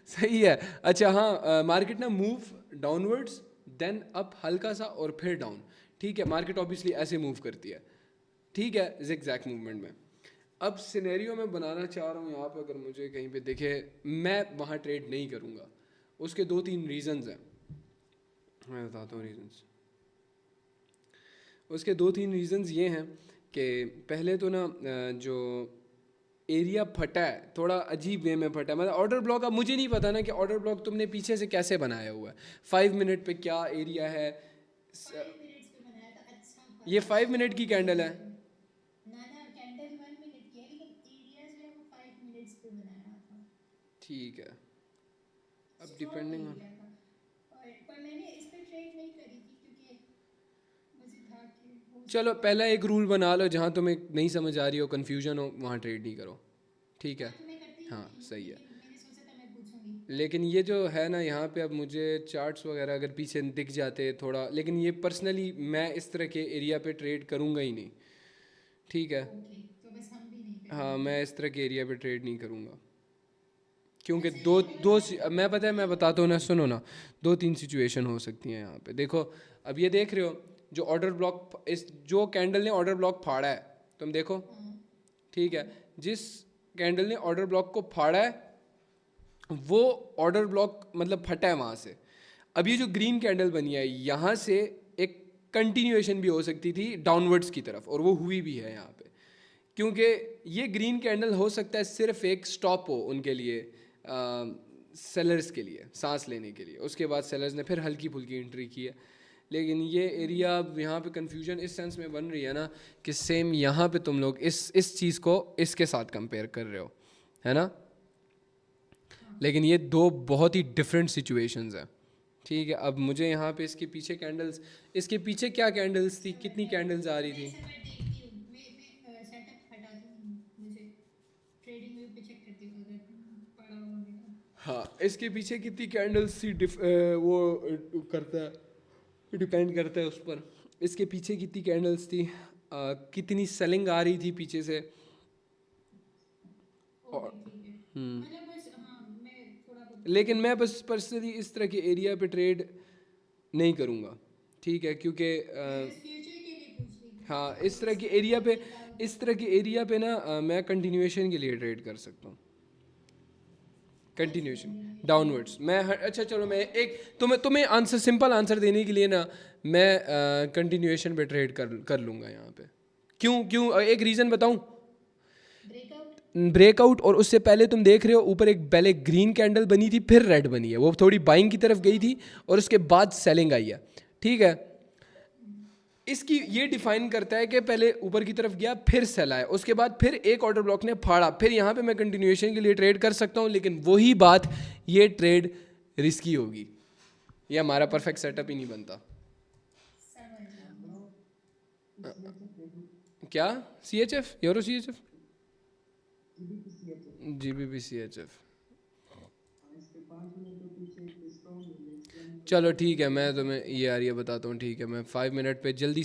सही है। अच्छा हाँ, मार्केट ना मूव डाउनवर्ड्स देन अप हल्का सा और फिर डाउन, ठीक है, मार्केट ऑब्वियसली ऐसे मूव करती है, ठीक है, ज़िगज़ैग मूवमेंट में। अब सिनेरियो मैं बनाना चाह रहा हूँ यहाँ पे, अगर मुझे कहीं पे दिखे मैं वहाँ ट्रेड नहीं करूँगा। उसके 2-3 रीज़न्स हैं, मैं बताता हूँ रीज़न्स। उसके 2-3 रीज़न्स ये हैं कि पहले तो ना जो एरिया फटा है थोड़ा अजीब वे में फटा है, मतलब ऑर्डर ब्लॉक, अब मुझे नहीं पता ना कि ऑर्डर ब्लॉक तुमने पीछे से कैसे बनाया हुआ है, 5 मिनट पे क्या एरिया है।
5 मिनट्स पे बनाया था, अच्छा
ये 5 मिनट की कैंडल है
ना, कैंडल 1 मिनट की है, लेकिन एरिया जो है वो 5 मिनट्स पे बनाया था,
ठीक है। अब डिपेंडिंग ऑन,
और पर मैंने इस पे ट्रेड नहीं करी थी क्योंकि मुझे
चलो पहला एक रूल बना लो, जहाँ तुम्हें नहीं समझ आ रही हो, कन्फ्यूजन हो, वहाँ ट्रेड नहीं करो, ठीक है?
तो मैं करती
हाँ
थी,
सही है।
लेकिन मैंने सोचा था मैं पूछूंगी।
लेकिन ये जो है ना यहाँ पे, अब मुझे चार्ट्स वगैरह अगर पीछे दिख जाते थोड़ा, लेकिन ये पर्सनली मैं इस तरह के एरिया पे ट्रेड करूँगा ही नहीं, ठीक है?
ओके, तो बस हम भी नहीं करेंगे।
हाँ, मैं इस तरह के एरिया पे ट्रेड नहीं करूँगा, क्योंकि
अच्छा,
दो
ये
दो
कलर
मैं पता है, मैं बताता हूँ ना, सुनो ना, 2-3 सिचुएशन हो सकती हैं यहाँ पे। देखो अब ये देख रहे हो, जो ऑर्डर ब्लॉक, इस जो कैंडल ने ऑर्डर ब्लॉक फाड़ा है, तुम देखो, ठीक है? जिस कैंडल ने ऑर्डर ब्लॉक को फाड़ा है, वो ऑर्डर ब्लॉक मतलब फटा है वहाँ से। अब ये जो ग्रीन कैंडल बनी है, यहाँ से एक कंटिन्यूएशन भी हो सकती थी डाउनवर्ड्स की तरफ, और वो हुई भी है यहाँ पे, क्योंकि ये ग्रीन कैंडल हो सकता है सिर्फ एक स्टॉप हो उनके लिए, सेलर्स के लिए, सांस लेने के लिए। उसके बाद सेलर्स ने फिर हल्की फुल्की एंट्री की है। लेकिन ये एरिया यहाँ पे कंफ्यूजन इस सेंस में बन रही है ना, कि सेम यहाँ पे तुम लोग इस चीज़ को इसके साथ कंपेयर कर रहे हो, है ना? लेकिन ये दो बहुत ही डिफरेंट सिचुएशंस हैं, ठीक है? अब मुझे यहाँ पे इसके पीछे कैंडल्स, इसके पीछे क्या कैंडल्स थी, कितनी कैंडल्स आ रही थी?
सर मैं देखती हूँ, मैं सेटअप हटाती हूँ, मुझे ट्रेडिंग व्यू पे चेक करती हूँ अगर पड़ा हुआ मेरा।
हाँ, इसके पीछे कितनी कैंडल्स थी, वो करता है, डिपेंड करता है उस पर। इसके पीछे कितनी कैंडल्स थी, कितनी सेलिंग आ रही थी पीछे से, और
ठीक है, मतलब बस हाँ, मैं थोड़ा बहुत
लेकिन मैं बस पर्सनली इस तरह के एरिया पे ट्रेड नहीं करूँगा, ठीक है? क्योंकि
फ्यूचर के लिए पूछ रही थी।
हाँ, इस तरह के एरिया पे, इस तरह के एरिया पे ना मैं कंटिन्यूएशन के लिए ट्रेड कर सकता हूँ, कंटिन्यूएशन डाउनवर्ड्स। अच्छा चलो, मैं एक तुम्हें आंसर, सिंपल आंसर देने के लिए ना, मैं कंटिन्यूएशन पे ट्रेड कर लूँगा यहाँ पे। क्यों एक रीज़न बताऊँ? ब्रेकआउट, और उससे पहले तुम देख रहे हो ऊपर एक पहले ग्रीन कैंडल बनी थी, फिर रेड बनी है, वो थोड़ी बाइंग की तरफ गई थी, और उसके बाद सेलिंग आई है, ठीक है? इसकी ये डिफाइन करता है कि पहले ऊपर की तरफ गया, फिर सेल आया, उसके बाद फिर एक ऑर्डर ब्लॉक ने फाड़ा, फिर यहाँ पे मैं कंटिन्यूएशन के लिए ट्रेड कर सकता हूँ। लेकिन वही बात, ये ट्रेड रिस्की होगी, ये हमारा परफेक्ट सेटअप ही नहीं बनता। क्या CHF, euro CHF, GBP CHF? चलो ठीक है, मैं तुम्हें ये यार ये बताता हूँ, ठीक है? मैं 5 मिनट पे जल्दी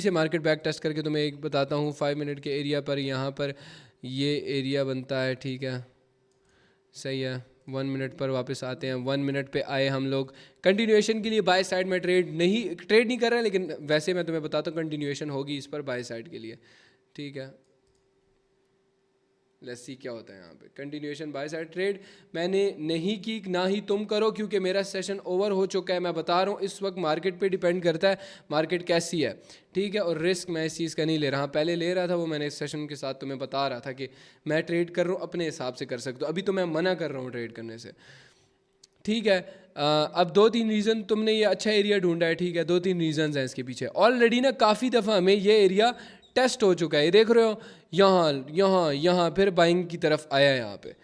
से मार्केट बैक टेस्ट करके तुम्हें एक बताता हूँ। 5 मिनट के एरिया पर, यहाँ पर ये एरिया बनता है, ठीक है? सही है। 1 मिनट पर वापस आते हैं। 1 मिनट पे आए हम लोग। कंटिन्यूएशन के लिए बाय साइड में ट्रेड नहीं कर रहा, लेकिन वैसे मैं तुम्हें बताता हूँ कंटिन्यूएशन होगी इस पर बाय साइड के लिए, ठीक है? लेट्स सी क्या होता है यहाँ पे। कंटिन्यूएशन बाय साइड ट्रेड मैंने नहीं की, ना ही तुम करो, क्योंकि मेरा सेशन ओवर हो चुका है। मैं बता रहा हूँ इस वक्त मार्केट पे डिपेंड करता है मार्केट कैसी है, ठीक है? और रिस्क मैं इस चीज़ का नहीं ले रहा। पहले ले रहा था, वो मैंने इस सेशन के साथ तुम्हें बता रहा था कि मैं ट्रेड कर रहा हूँ, अपने हिसाब से कर सकते हो। अभी तो मैं मना कर रहा हूँ ट्रेड करने से, ठीक है? अब 2-3 रीज़न, तुमने ये अच्छा एरिया ढूंढा है, ठीक है? 2-3 रीजंस हैं इसके पीछे। ऑलरेडी ना काफ़ी दफ़ा हमें ये एरिया टेस्ट हो चुका है। देख रहे हो, यहाँ फिर बाइंग की तरफ आया यहाँ पे,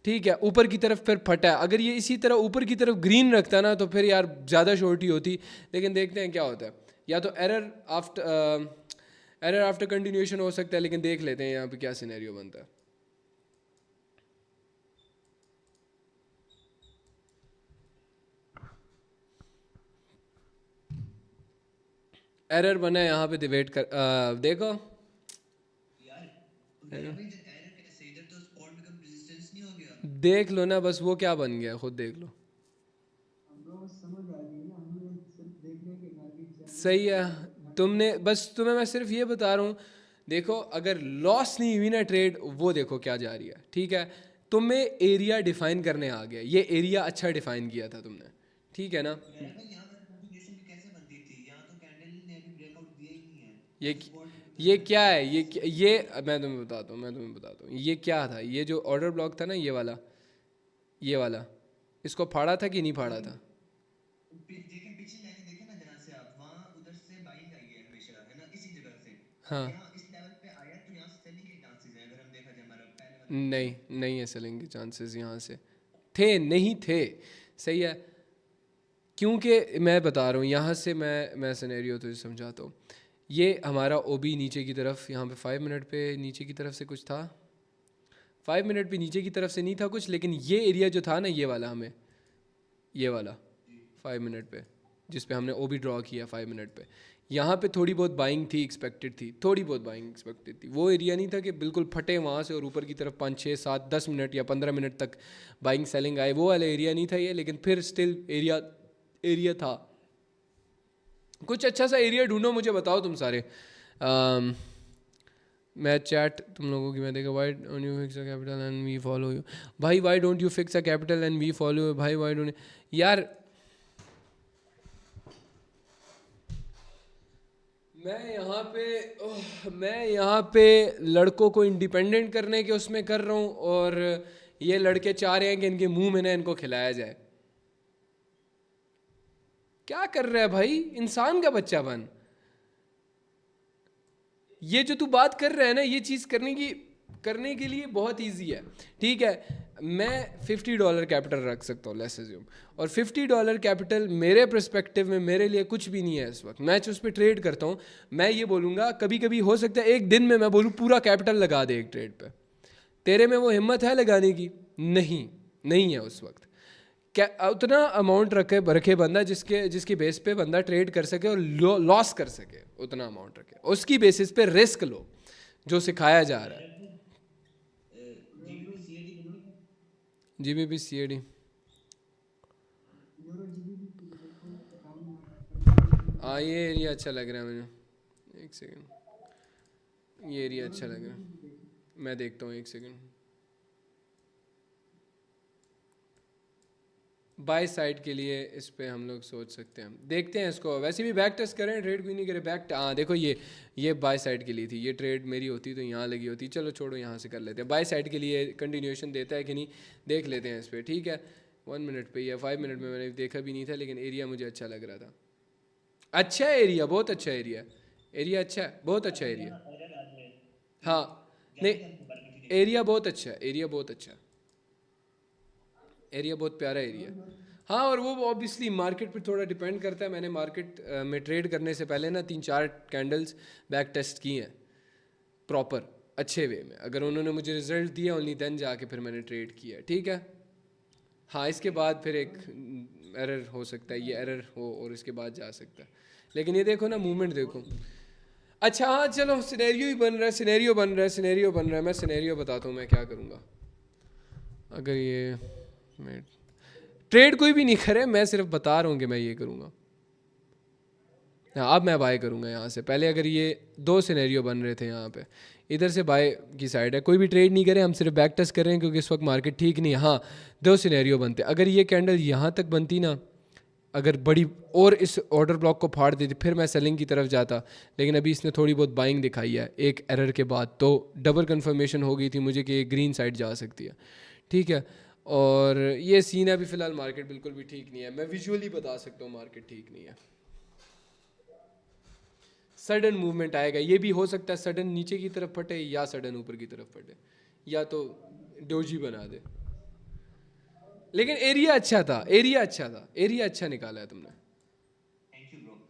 ठीक है? ऊपर की तरफ फिर फटा है। अगर ये इसी तरह ऊपर की तरफ ग्रीन रखता ना, तो फिर यार ज़्यादा शॉर्टी होती। लेकिन देखते हैं क्या होता है। या तो एरर आफ्टर कंटिन्यूएशन हो सकता है, लेकिन देख लेते हैं यहाँ पे क्या सिनेरियो बनता है। एरर बना है यहाँ पे, वेट कर, देखो देख लो ना, बस वो क्या बन गया खुद देख लो। सही है, तुम्हें मैं सिर्फ ये बता रहा हूँ। देखो, अगर लॉस नहीं हुई ना ट्रेड, वो देखो क्या जा रही है, ठीक है? तुम्हें एरिया डिफाइन करने आ गया, ये एरिया अच्छा डिफाइन किया था तुमने, ठीक है ना? ये क्या है, ये मैं तुम्हें बताता हूँ ये क्या था। ये जो ऑर्डर ब्लॉक था ना, ये वाला इसको फाड़ा था कि नहीं फाड़ा था? हाँ, नहीं है सेलिंग के चांसेस यहाँ से नहीं थे। सही है, क्योंकि मैं बता रहा हूँ यहाँ से मैं सिनेरियो तुझे समझाता हूँ। ये हमारा ओबी नीचे की तरफ, यहाँ पे 5 मिनट पे नीचे की तरफ से कुछ था, 5 मिनट पे नीचे की तरफ से नहीं था कुछ, लेकिन ये एरिया जो था ना, ये वाला हमें, ये वाला 5 मिनट पे जिस पे हमने ओबी ड्रॉ किया 5 मिनट पे, यहाँ पे थोड़ी बहुत बाइंग थी, एक्सपेक्टेड थी, थोड़ी बहुत बाइंग एक्सपेक्टेड थी। वो एरिया नहीं था कि बिल्कुल फटे वहाँ से और ऊपर की तरफ 5 6 7 10 मिनट या 15 मिनट तक बाइंग सेलिंग आए, वो वाला एरिया नहीं था ये, लेकिन फिर स्टिल एरिया था। कुछ अच्छा सा एरिया ढूंढो, मुझे बताओ तुम सारे। मैं चैट तुम लोगों की मैं देखा, why don't you fix a capital and we follow you. भाई why don't you fix a capital and we follow you, भाई वाई डोंट, यार मैं यहाँ पे लड़कों को इंडिपेंडेंट करने के उसमें कर रहा हूँ, और ये लड़के चाह रहे हैं कि इनके मुंह में ना इनको खिलाया जाए। क्या कर रहा है भाई, इंसान का बच्चा बन। ये जो तू बात कर रहा है ना, ये चीज़ करने के लिए बहुत इजी है, ठीक है। मैं $50 कैपिटल रख सकता हूँ, लेट्स अज्यूम, और $50 कैपिटल मेरे पर्सपेक्टिव में मेरे लिए कुछ भी नहीं है इस वक्त। मैं उस पर ट्रेड करता हूँ, मैं ये बोलूँगा कभी कभी हो सकता है एक दिन में मैं बोलूँ पूरा कैपिटल लगा दे एक ट्रेड पे। तेरे में वो हिम्मत है लगाने की? नहीं है उस वक्त। क्या उतना अमाउंट रखे बंदा जिसकी बेस पे बंदा ट्रेड कर सके और लॉस कर सके, उतना अमाउंट रखे, उसकी बेसिस पे रिस्क लो जो सिखाया जा रहा है। GBP/CAD हाँ, ये एरिया अच्छा लग रहा है मुझे। एक सेकंड, ये एरिया अच्छा लग रहा है, मैं देखता हूँ, एक सेकंड। बाय साइड के लिए इस पे हम लोग सोच सकते हैं, देखते हैं इसको। वैसे भी बैक टेस्ट करें, ट्रेड कोई नहीं करे, हाँ देखो ये बाय साइड के लिए थी, ये ट्रेड मेरी होती तो यहाँ लगी होती। चलो छोड़ो, यहाँ से कर लेते हैं। बाय साइड के लिए कंटिन्यूएशन देता है कि नहीं देख लेते हैं इस पर, ठीक है। 1 मिनट पे या 5 मिनट में मैंने देखा भी नहीं था, लेकिन एरिया मुझे अच्छा लग रहा था। अच्छा एरिया, बहुत अच्छा एरिया अच्छा है, बहुत अच्छा एरिया। हाँ नहीं, एरिया बहुत अच्छा है, एरिया बहुत प्यारा एरिया। हाँ, और वो ऑब्वियसली मार्केट पे थोड़ा डिपेंड करता है। मैंने मार्केट में ट्रेड करने से पहले ना 3-4 कैंडल्स बैक टेस्ट किए हैं प्रॉपर अच्छे वे में। अगर उन्होंने मुझे रिजल्ट दिया ओनली देन जाके फिर मैंने ट्रेड किया, ठीक है। हाँ, इसके बाद फिर एक एरर हो सकता है, ये एरर हो और इसके बाद जा सकता है। लेकिन ये देखो ना, मूवमेंट देखो। अच्छा हाँ चलो, सिनेरियो बन रहा है। मैं सिनेरियो बताता हूँ मैं क्या करूँगा। अगर ये मैं ट्रेड कोई भी नहीं करे, मैं सिर्फ बता रहा हूँ कि मैं ये करूँगा। हाँ, अब मैं बाय करूँगा यहाँ से। पहले अगर ये 2 सिनेरियो बन रहे थे यहाँ पे, इधर से बाय की साइड है, कोई भी ट्रेड नहीं करे, हम सिर्फ बैक टेस्ट कर रहे हैं क्योंकि इस वक्त मार्केट ठीक नहीं है। हाँ, 2 सिनेरियो बनते। अगर ये कैंडल यहाँ तक बनती ना, अगर बड़ी और इस ऑर्डर ब्लॉक को फाड़ देती, फिर मैं सेलिंग की तरफ जाता। लेकिन अभी इसने थोड़ी बहुत बाइंग दिखाई है एक एरर के बाद, तो डबल कन्फर्मेशन हो गई थी मुझे कि ग्रीन साइड जा सकती है, ठीक है। और ये सीन है अभी फ़िलहाल, मार्केट बिल्कुल भी ठीक नहीं है। मैं विजुअली बता सकता हूँ मार्केट ठीक नहीं है। सडन मूवमेंट आएगा, ये भी हो सकता है सडन नीचे की तरफ फटे या सडन ऊपर की तरफ फटे, या तो डोजी बना दे। लेकिन एरिया अच्छा निकाला है तुमने।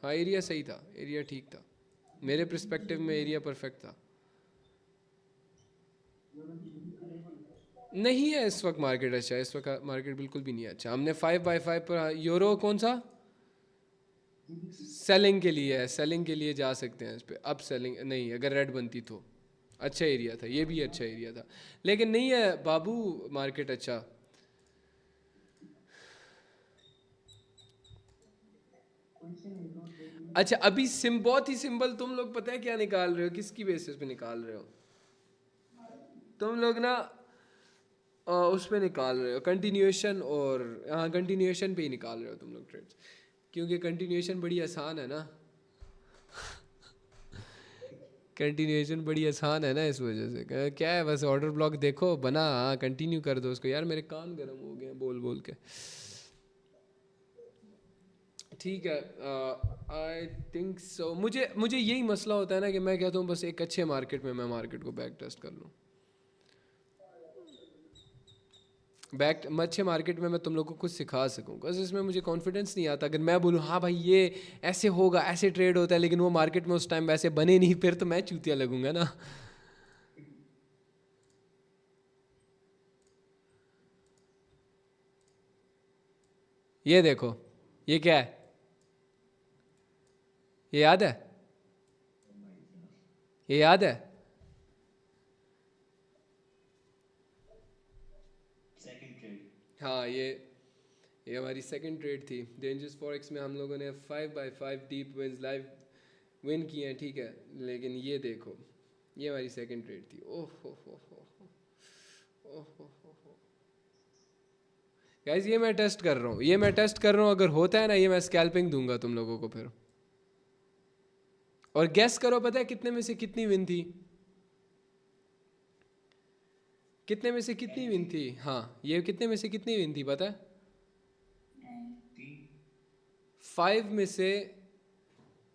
हाँ, एरिया सही था, एरिया ठीक था, मेरे पर्सपेक्टिव में एरिया परफेक्ट था। नहीं है इस वक्त मार्केट अच्छा, इस वक्त मार्केट बिल्कुल भी नहीं अच्छा। हमने 5/5 पर यूरो कौन सा सेलिंग के लिए जा सकते हैं इस पे। अब सेलिंग नहीं, अगर रेड बनती तो अच्छा एरिया था, ये भी अच्छा एरिया था, लेकिन नहीं है बाबू मार्केट अच्छा। अच्छा, अभी बहुत ही सिंपल, तुम लोग पता है क्या निकाल रहे हो, किसकी बेसिस पे निकाल रहे हो तुम लोग ना, उस पे निकाल रहे हो कंटिन्यूएशन, और हाँ कंटिन्यूएशन पे ही निकाल रहे हो तुम लोग ट्रेड्स, क्योंकि कंटिन्यूएशन बड़ी आसान है ना कंटिन्यूएशन बड़ी आसान है ना, इस वजह से क्या है, बस ऑर्डर ब्लॉक देखो बना, हाँ कंटिन्यू कर दो उसको। यार मेरे कान गर्म हो गए बोल के, ठीक है। आई थिंक सो, मुझे यही मसला होता है ना कि मैं कहता हूँ बस एक अच्छे मार्केट में मैं मार्केट को बैक टेस्ट कर लूँ। बैक अच्छे मार्केट में मैं तुम लोगों को कुछ सिखा सकूँ, बस इसमें मुझे कॉन्फिडेंस नहीं आता। अगर मैं बोलूँ हाँ भाई ये ऐसे होगा, ऐसे ट्रेड होता है, लेकिन वो मार्केट में उस टाइम वैसे बने नहीं, फिर तो मैं चूतिया लगूंगा ना। ये देखो, ये क्या है, ये याद है, ये याद है?
Second trade.
हाँ, ये हमारी सेकंड ट्रेड थी। डेंजरस फॉरेक्स में हम लोगों ने 5/5 डीप विंस लाइव विन किए हैं, ठीक है। लेकिन ये देखो, ये हमारी सेकंड ट्रेड थी। ओह हो गाइस, ये मैं टेस्ट कर रहा हूँ, अगर होता है ना ये मैं स्कैल्पिंग दूंगा तुम लोगों को फिर। और गेस करो, पता है कितने में से कितनी विन थी? कितने में से कितनी विन थी? हाँ, ये कितने में से कितनी विन थी पता है? 5 में से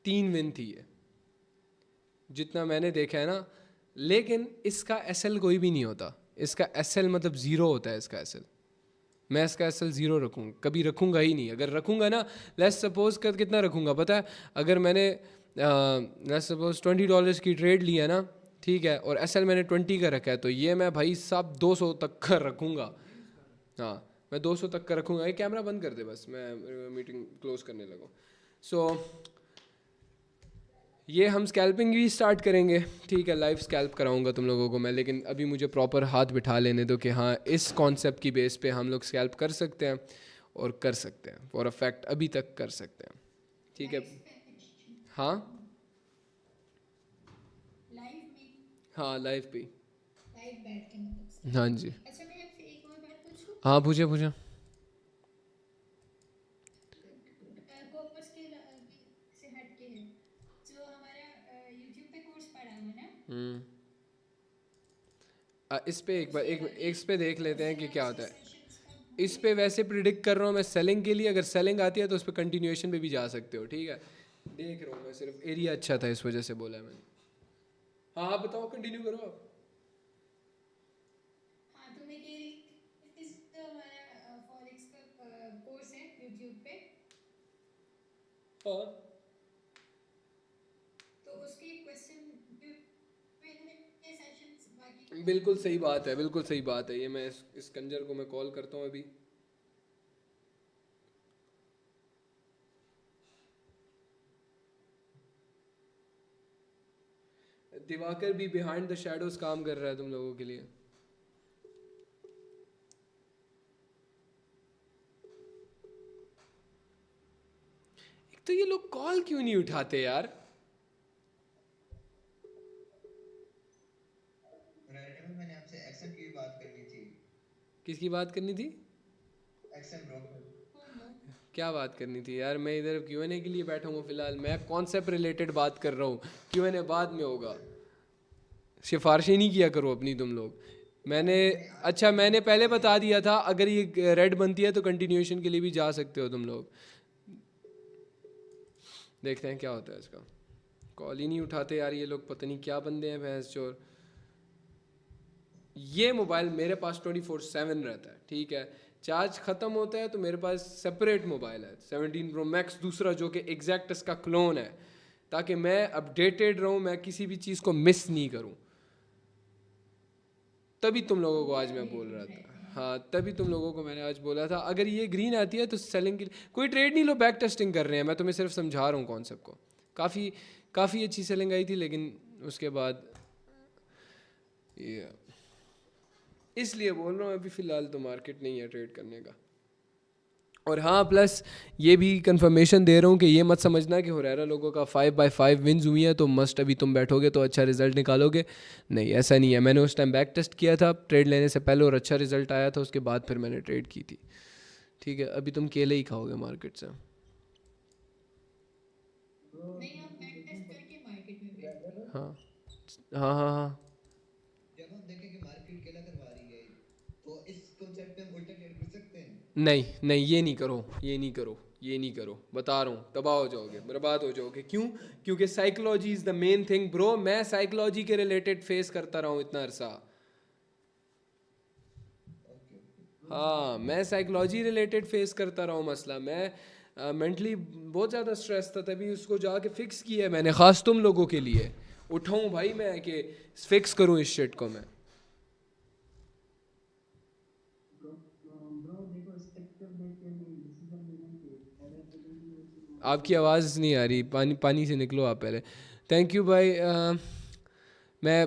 3 विन थी ये, जितना मैंने देखा है ना। लेकिन इसका एसएल कोई भी नहीं होता, इसका एसएल मतलब ज़ीरो होता है इसका एसएल। मैं इसका एसएल ज़ीरो रखूँगा, कभी रखूँगा ही नहीं। अगर रखूँगा ना, लेट्स सपोज कर कितना रखूँगा पता है? अगर मैंने लेट्स सपोज $20 की ट्रेड लिया ना, ठीक है, और एसएल मैंने 20 का रखा है, तो ये मैं भाई साहब 200 तक का रखूँगा। हाँ, मैं 200 तक का रखूँगा। ये कैमरा बंद कर दे बस, मैं मीटिंग क्लोज करने लगूँ। सो ये हम स्कैल्पिंग भी स्टार्ट करेंगे, ठीक है, लाइव स्कैल्प कराऊंगा तुम लोगों को मैं। लेकिन अभी मुझे प्रॉपर हाथ बिठा लेने दो कि हाँ इस कॉन्सेप्ट की बेस पे हम लोग स्कैल्प कर सकते हैं और कर सकते हैं, फॉर अ फैक्ट अभी तक कर सकते हैं, ठीक है। हाँ
लाइव में,
हाँ लाइव पे,
लाइव बैठ के मतलब।
हाँ जी।
अच्छा, मैं आपसे एक और बात पूछूं?
हाँ पूछे।
कॉपर्स के से हट के है जो हमारा यूट्यूब पे कोर्स पढ़ा हुआ ना,
इस पे एक बार इस पे देख लेते हैं कि क्या होता है।
सेशंस का
इस पे वैसे प्रिडिक्ट कर रहा हूँ मैं सेलिंग के लिए, अगर सेलिंग आती है तो उस पर कंटिन्यूएशन पे भी जा सकते हो, ठीक है। देख रहा हूँ मैं, सिर्फ एरिया अच्छा था इस वजह से बोला है मैंने। हाँ आप बताओ, कंटिन्यू करो आप।
हाँ, तो मैं कह रही इस जो हमारा फॉरेक्स का कोर्स है यूट्यूब पे,
हाँ
तो उसके क्वेश्चन सेशंस बाकी।
बिल्कुल सही बात है, बिल्कुल सही बात है। ये मैं इस कंजर को मैं कॉल करता हूँ अभी। दिवाकर भी बिहाइंड द शैडोज काम कर रहा है तुम लोगों के लिए। एक तो ये लोग कॉल क्यों नहीं उठाते यार?
मैंने आपसे एक्सएम की बात करनी थी।
किसकी बात करनी थी?
XM broker.
क्या बात करनी थी यार? मैं इधर क्यूएनए के लिए बैठा हूँ फिलहाल, मैं कॉन्सेप्ट रिलेटेड बात कर रहा हूँ, क्यूएनए बाद में होगा। सिफारिशें नहीं किया करो अपनी तुम लोग। मैंने पहले बता दिया था, अगर ये रेड बनती है तो कंटिन्यूएशन के लिए भी जा सकते हो तुम लोग। देखते हैं क्या होता है इसका। कॉल ही नहीं उठाते यार ये लोग, पता नहीं क्या बंदे हैं भैंस चोर। ये मोबाइल मेरे पास 24/7 रहता है, ठीक है। चार्ज ख़त्म होता है तो मेरे पास सेपरेट मोबाइल है 17 Pro Max दूसरा, जो कि एग्जैक्ट इसका क्लोन है, ताकि मैं अपडेटेड रहूँ, मैं किसी भी चीज़ को मिस नहीं करूँ। तभी तुम लोगों को आज मैं बोल रहा था, हाँ तभी तुम लोगों को मैंने आज बोला था, अगर ये ग्रीन आती है तो सेलिंग के लिए कोई ट्रेड नहीं लो, बैक टेस्टिंग कर रहे हैं। मैं तुम्हें सिर्फ समझा रहा हूँ कॉन्सेप्ट को। काफ़ी अच्छी सेलिंग आई थी, लेकिन उसके बाद ये इसलिए बोल रहा हूँ अभी फ़िलहाल तो मार्केट नहीं है ट्रेड करने का। और हाँ प्लस ये भी कंफर्मेशन दे रहा हूँ कि ये मत समझना कि हुरैरा लोगों का 5/5 विन्स हुई है तो मस्ट अभी तुम बैठोगे तो अच्छा रिजल्ट निकालोगे। नहीं, ऐसा नहीं है। मैंने उस टाइम बैक टेस्ट किया था ट्रेड लेने से पहले और अच्छा रिजल्ट आया था, उसके बाद फिर मैंने ट्रेड की थी, ठीक है। अभी तुम केले ही खाओगे मार्केट से।
नहीं, आप बैक टेस्ट करके मार्केट में बैठो।
हाँ
जब हम देखें कि मार्केट केला करवा रही है, तो इस कांसेप्ट पे हम उल्टा ट्रेड कर सकते हैं।
नहीं ये नहीं करो, बता रहा हूँ, तबाह हो जाओगे, बर्बाद हो जाओगे। क्यों? क्योंकि psychology is the main thing bro. मैं साइकोलॉजी के रिलेटेड फेस करता रहा हूँ इतना अरसा। हाँ, मैं साइकोलॉजी रिलेटेड फेस करता रहा हूँ मसला। मैं मेंटली बहुत ज़्यादा स्ट्रेस था, तभी उसको जाके फिक्स किया है मैंने, ख़ास तुम लोगों के लिए उठाऊँ भाई मैं कि फिक्स करूँ इस शिट को मैं।
ब्रो देखो स्ट्रक्चर देख के नहीं डिसीजन लेना चाहिए, एरर आइडेंटिफिकेशन
आपकी आवाज़ नहीं आ रही, पानी पानी से निकलो आप पहले। थैंक यू भाई। मैं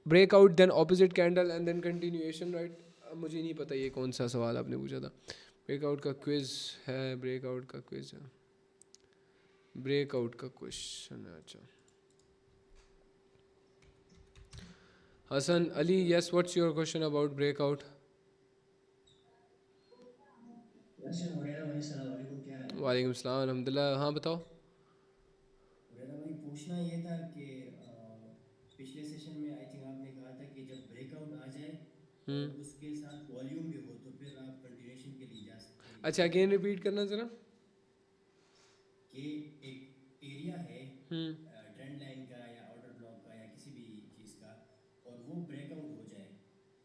breakout then opposite candle and then continuation, right? अब मुझे नहीं पता ये कौन सा सवाल आपने पूछा था। ब्रेकआउट का क्विज़ है, ब्रेकआउट का क्विज़ है, ब्रेकआउट का क्वेश्चन है। अच्छा, Hasan Ali, yes, what's your question about breakout? वालेकुम सलाम, अल्हम्दुलिल्लाह। हाँ बताओ।
हुरैरा भाई पूछना ये था कि पिछले सेशन में आई थिंक आपने कहा था कि जब ब्रेकआउट आ जाए और उसके साथ वॉल्यूम भी हो तो फिर आप कंटिन्यूएशन के लिए जा सकते हैं।
अच्छा, अगेन रिपीट करना ज़रा।
कि एक एरिया है ट्रेंड लाइन का या ऑर्डर ब्लॉक का या किसी भी चीज़ का, और वो ब्रेकआउट हो जाए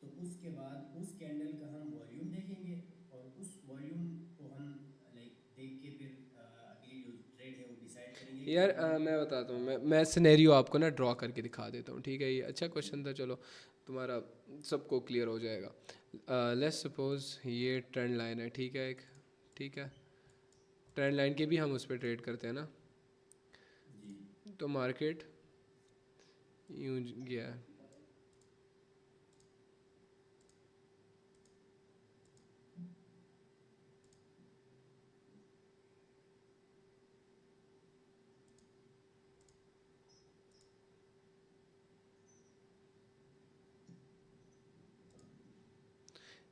तो उसके बाद उस कैंडल का हम वॉल्यूम देखेंगे और उस वॉल्यूम को हम लाइक देख के फिर अगली जो ट्रेड है वो डिसाइड करेंगे।
यार मैं बताता हूँ, मैं सिनेरियो आपको ना ड्रॉ करके दिखा देता हूँ, ठीक है? ये अच्छा क्वेश्चन था, चलो तुम्हारा सबको क्लियर हो जाएगा। लेट्स सपोज ये ट्रेंड लाइन है, ठीक है? एक, ठीक है, ट्रेंड लाइन के भी हम उस पर ट्रेड करते हैं ना, तो मार्केट यूँ गया है,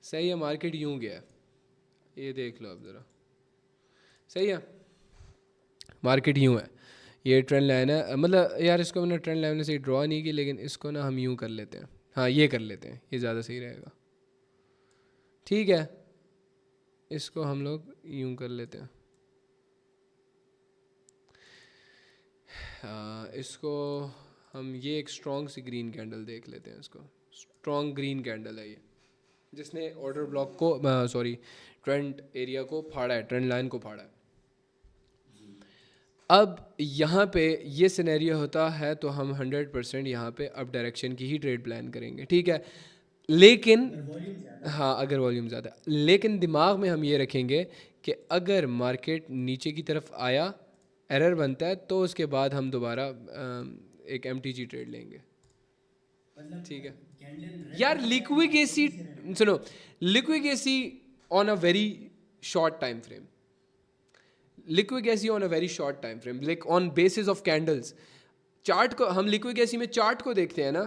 सही है, मार्केट यूँ गया है, ये देख लो अब ज़रा, सही है? मार्केट यूँ है, ये ट्रेंड लाइन है, मतलब यार इसको मैंने ट्रेंड लाइन से ड्रॉ नहीं की, लेकिन इसको ना हम यूँ कर लेते हैं, हाँ ये कर लेते हैं, ये ज़्यादा सही रहेगा, ठीक है? इसको हम लोग यूँ कर लेते हैं, इसको हम ये एक स्ट्रॉन्ग सी ग्रीन कैंडल देख लेते हैं, इसको स्ट्रॉन्ग ग्रीन कैंडल है ये, जिसने ऑर्डर ब्लॉक को सॉरी ट्रेंड एरिया को फाड़ा है, ट्रेंड लाइन को फाड़ा है। अब यहाँ पे ये सिनेरियो होता है तो हम 100% यहाँ पे अप डायरेक्शन की ही ट्रेड प्लान करेंगे, ठीक है? लेकिन हाँ, अगर वॉल्यूम ज़्यादा, लेकिन दिमाग में हम ये रखेंगे कि अगर मार्केट नीचे की तरफ आया, एरर बनता है, तो उसके बाद हम दोबारा एक MTG ट्रेड लेंगे, ठीक है? यार लिक्विडेसी, सुनो, liquidity on a very short time frame, liquidity on a very short time frame, like on basis of candles. Chart को हम लिक्विडेसी में चार्ट को देखते हैं ना,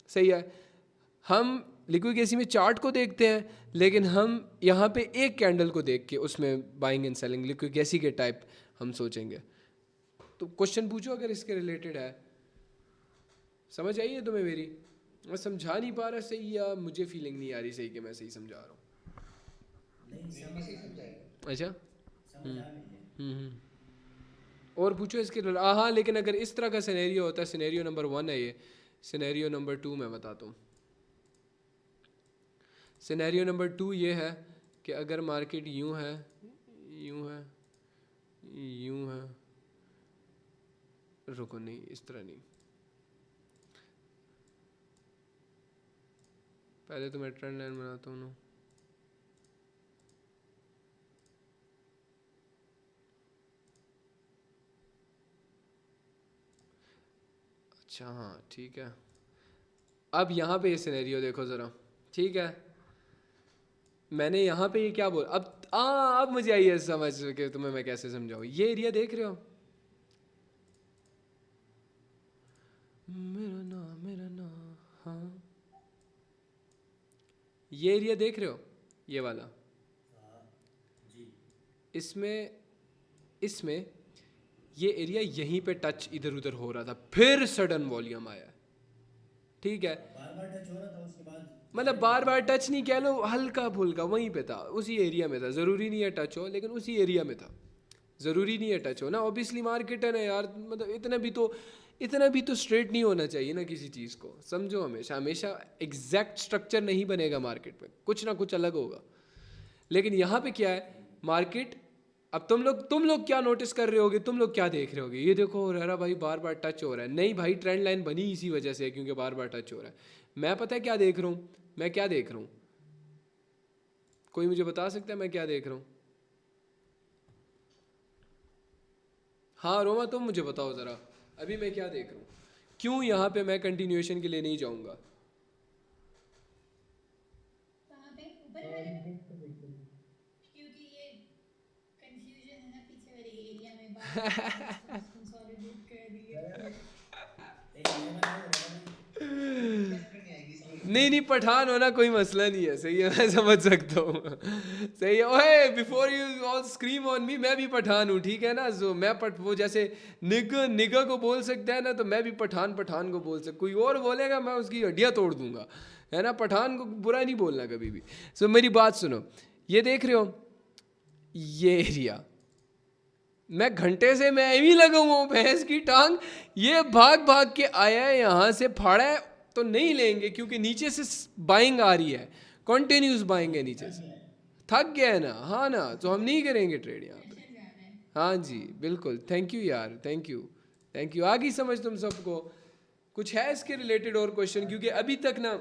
सही है? हम लिक्विडेसी में चार्ट को देखते हैं, लेकिन हम यहाँ पे एक कैंडल को देख के उसमें बाइंग एंड सेलिंग लिक्विडेसी के टाइप हम सोचेंगे। तो क्वेश्चन पूछो अगर इसके रिलेटेड है, समझ आई है तुम्हें मेरी? मैं समझा नहीं पा रहा सही, या मुझे फीलिंग नहीं आ रही सही कि मैं सही समझा रहा हूँ? अच्छा, और पूछो इसके, हाँ, लेकिन अगर इस तरह का सिनेरियो होता है, सिनेरियो नंबर 1 है ये, सिनेरियो नंबर 2 मैं बताता हूँ। सिनेरियो नंबर 2 ये है कि अगर मार्केट यूँ है, यूँ है, यूँ है, रुको नहीं, इस तरह नहीं, पहले तो मैं ट्रेंड लाइन बनाता हूँ ना, अच्छा हाँ ठीक है। अब यहाँ पे ये सिनेरियो देखो ज़रा, ठीक है? मैंने यहाँ पे ये क्या बोल, अब मुझे आई है समझ कि तुम्हें मैं कैसे समझाऊँ। ये एरिया देख रहे हो, मेरा नाम, हाँ, ये एरिया देख रहे हो, ये वाला, इसमें ये एरिया यहीं पे टच इधर उधर हो रहा था, फिर सडन वॉल्यूम आया, ठीक है?
बार-बार टच हो रहा था, उसके बाद
मतलब बार बार टच नहीं कह लो, हल्का फुल्का वहीं पे था, उसी एरिया में था, ज़रूरी नहीं है टच हो, लेकिन उसी एरिया में था, ज़रूरी नहीं है टच हो ना, ऑब्वियसली मार्केट है ना यार, मतलब इतना भी तो स्ट्रेट नहीं होना चाहिए ना किसी चीज़ को, समझो? हमेशा एग्जैक्ट स्ट्रक्चर नहीं बनेगा मार्केट में, कुछ ना कुछ अलग होगा। लेकिन यहाँ पे क्या है, मार्केट, अब तुम लोग क्या नोटिस कर रहे होगे, तुम लोग क्या देख रहे होगे, ये देखो रहा भाई बार बार टच हो रहा है। नहीं भाई, ट्रेंड लाइन बनी इसी वजह से है क्योंकि बार बार टच हो रहा है। मैं पता है क्या देख रहा हूँ, मैं क्या देख रहा हूँ, कोई मुझे बता सकता है मैं क्या देख रहा हूँ? हाँ रोमा, तुम मुझे बताओ ज़रा अभी मैं क्या देख रहा हूँ, क्यों यहाँ पे मैं कंटिन्यूएशन के लिए नहीं जाऊँगा?
कहाँ पे? ऊपर वाले में? क्योंकि ये कंफ्यूजन है ना पीछे वाले एरिया में, बार कंसोलिडेट कर दिया।
नहीं पठान होना कोई मसला नहीं है, सही है, मैं समझ सकता हूँ, सही है। ओए before you all scream on me, मैं भी पठान हूँ, ठीक है ना। जो मैं वो जैसे निगा को बोल सकता है ना, तो मैं भी पठान को बोल सकता। कोई और बोलेगा मैं उसकी हड्डियाँ तोड़ दूंगा, है ना। पठान को बुरा नहीं बोलना कभी भी। सो मेरी बात सुनो, ये देख रहे हो ये एरिया, मैं घंटे से मैं भी लगा हुआ हूँ, भैंस की टांग, ये भाग भाग के आया है, यहाँ से फाड़ा है, तो नहीं लेंगे क्योंकि नीचे से बाइंग आ रही है, कॉन्टिन्यूस बाइंग है नीचे से, थक गया है ना, हाँ ना, तो हम नहीं करेंगे ट्रेड यहाँ पे। हाँ जी बिल्कुल, थैंक यू यार, थैंक यू। आ गई समझ तुम सबको? कुछ है इसके रिलेटेड और क्वेश्चन? क्योंकि अभी तक ना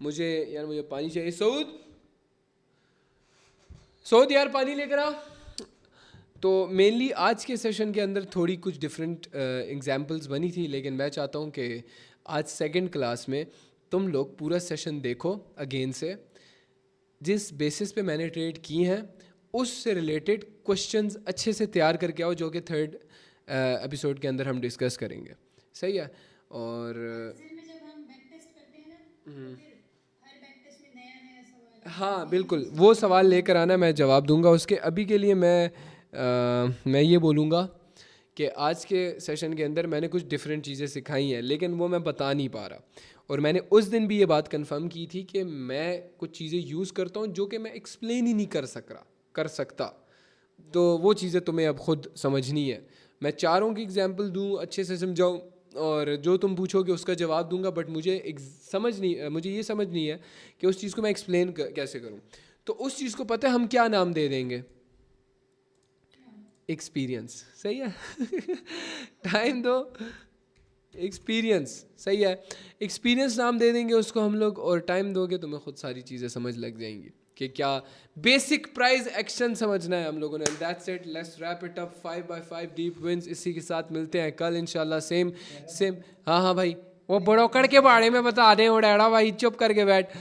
मुझे पानी चाहिए। सऊद यार पानी लेकर आ। तो मेनली आज के सेशन के अंदर थोड़ी कुछ डिफरेंट एग्जांपल्स बनी थी, लेकिन मैं चाहता हूँ कि आज सेकंड क्लास में तुम लोग पूरा सेशन देखो अगेन से, जिस बेसिस पे मैंने ट्रेड की हैं उससे रिलेटेड क्वेश्चंस अच्छे से तैयार करके आओ, जो कि थर्ड एपिसोड के अंदर हम डिस्कस करेंगे, सही है। और हाँ बिल्कुल, वो सवाल लेकर आना, मैं जवाब दूंगा उसके। अभी के लिए मैं ये बोलूँगा कि आज के सेशन के अंदर मैंने कुछ डिफरेंट चीज़ें सिखाई हैं, लेकिन वो मैं बता नहीं पा रहा। और मैंने उस दिन भी ये बात कंफर्म की थी कि मैं कुछ चीज़ें यूज़ करता हूँ जो कि मैं एक्सप्लेन ही नहीं कर सकता, तो वो चीज़ें तुम्हें अब खुद समझनी है। मैं चारों की एग्जांपल दूँ, अच्छे से समझाऊँ, और जो तुम पूछोगे उसका जवाब दूंगा, बट मुझे ये समझ नहीं है कि उस चीज़ को मैं एक्सप्लेन कैसे करूँ। तो उस चीज़ को पता है हम क्या नाम दे देंगे? एक्सपीरियंस, सही है। टाइम दो, एक्सपीरियंस, सही है, एक्सपीरियंस नाम दे देंगे उसको हम लोग, और टाइम दोगे तो मैं खुद सारी चीज़ें समझ लग जाएंगी कि क्या बेसिक प्राइस एक्शन समझना है हम लोगों ने। That's it, let's wrap it up. 5x5 deep wins, इसी के साथ मिलते हैं कल इंशाल्लाह। सेम। हाँ भाई, वो बड़ोकड़ के बारे में बता दें, वो डैडा भाई चुप करके बैठ।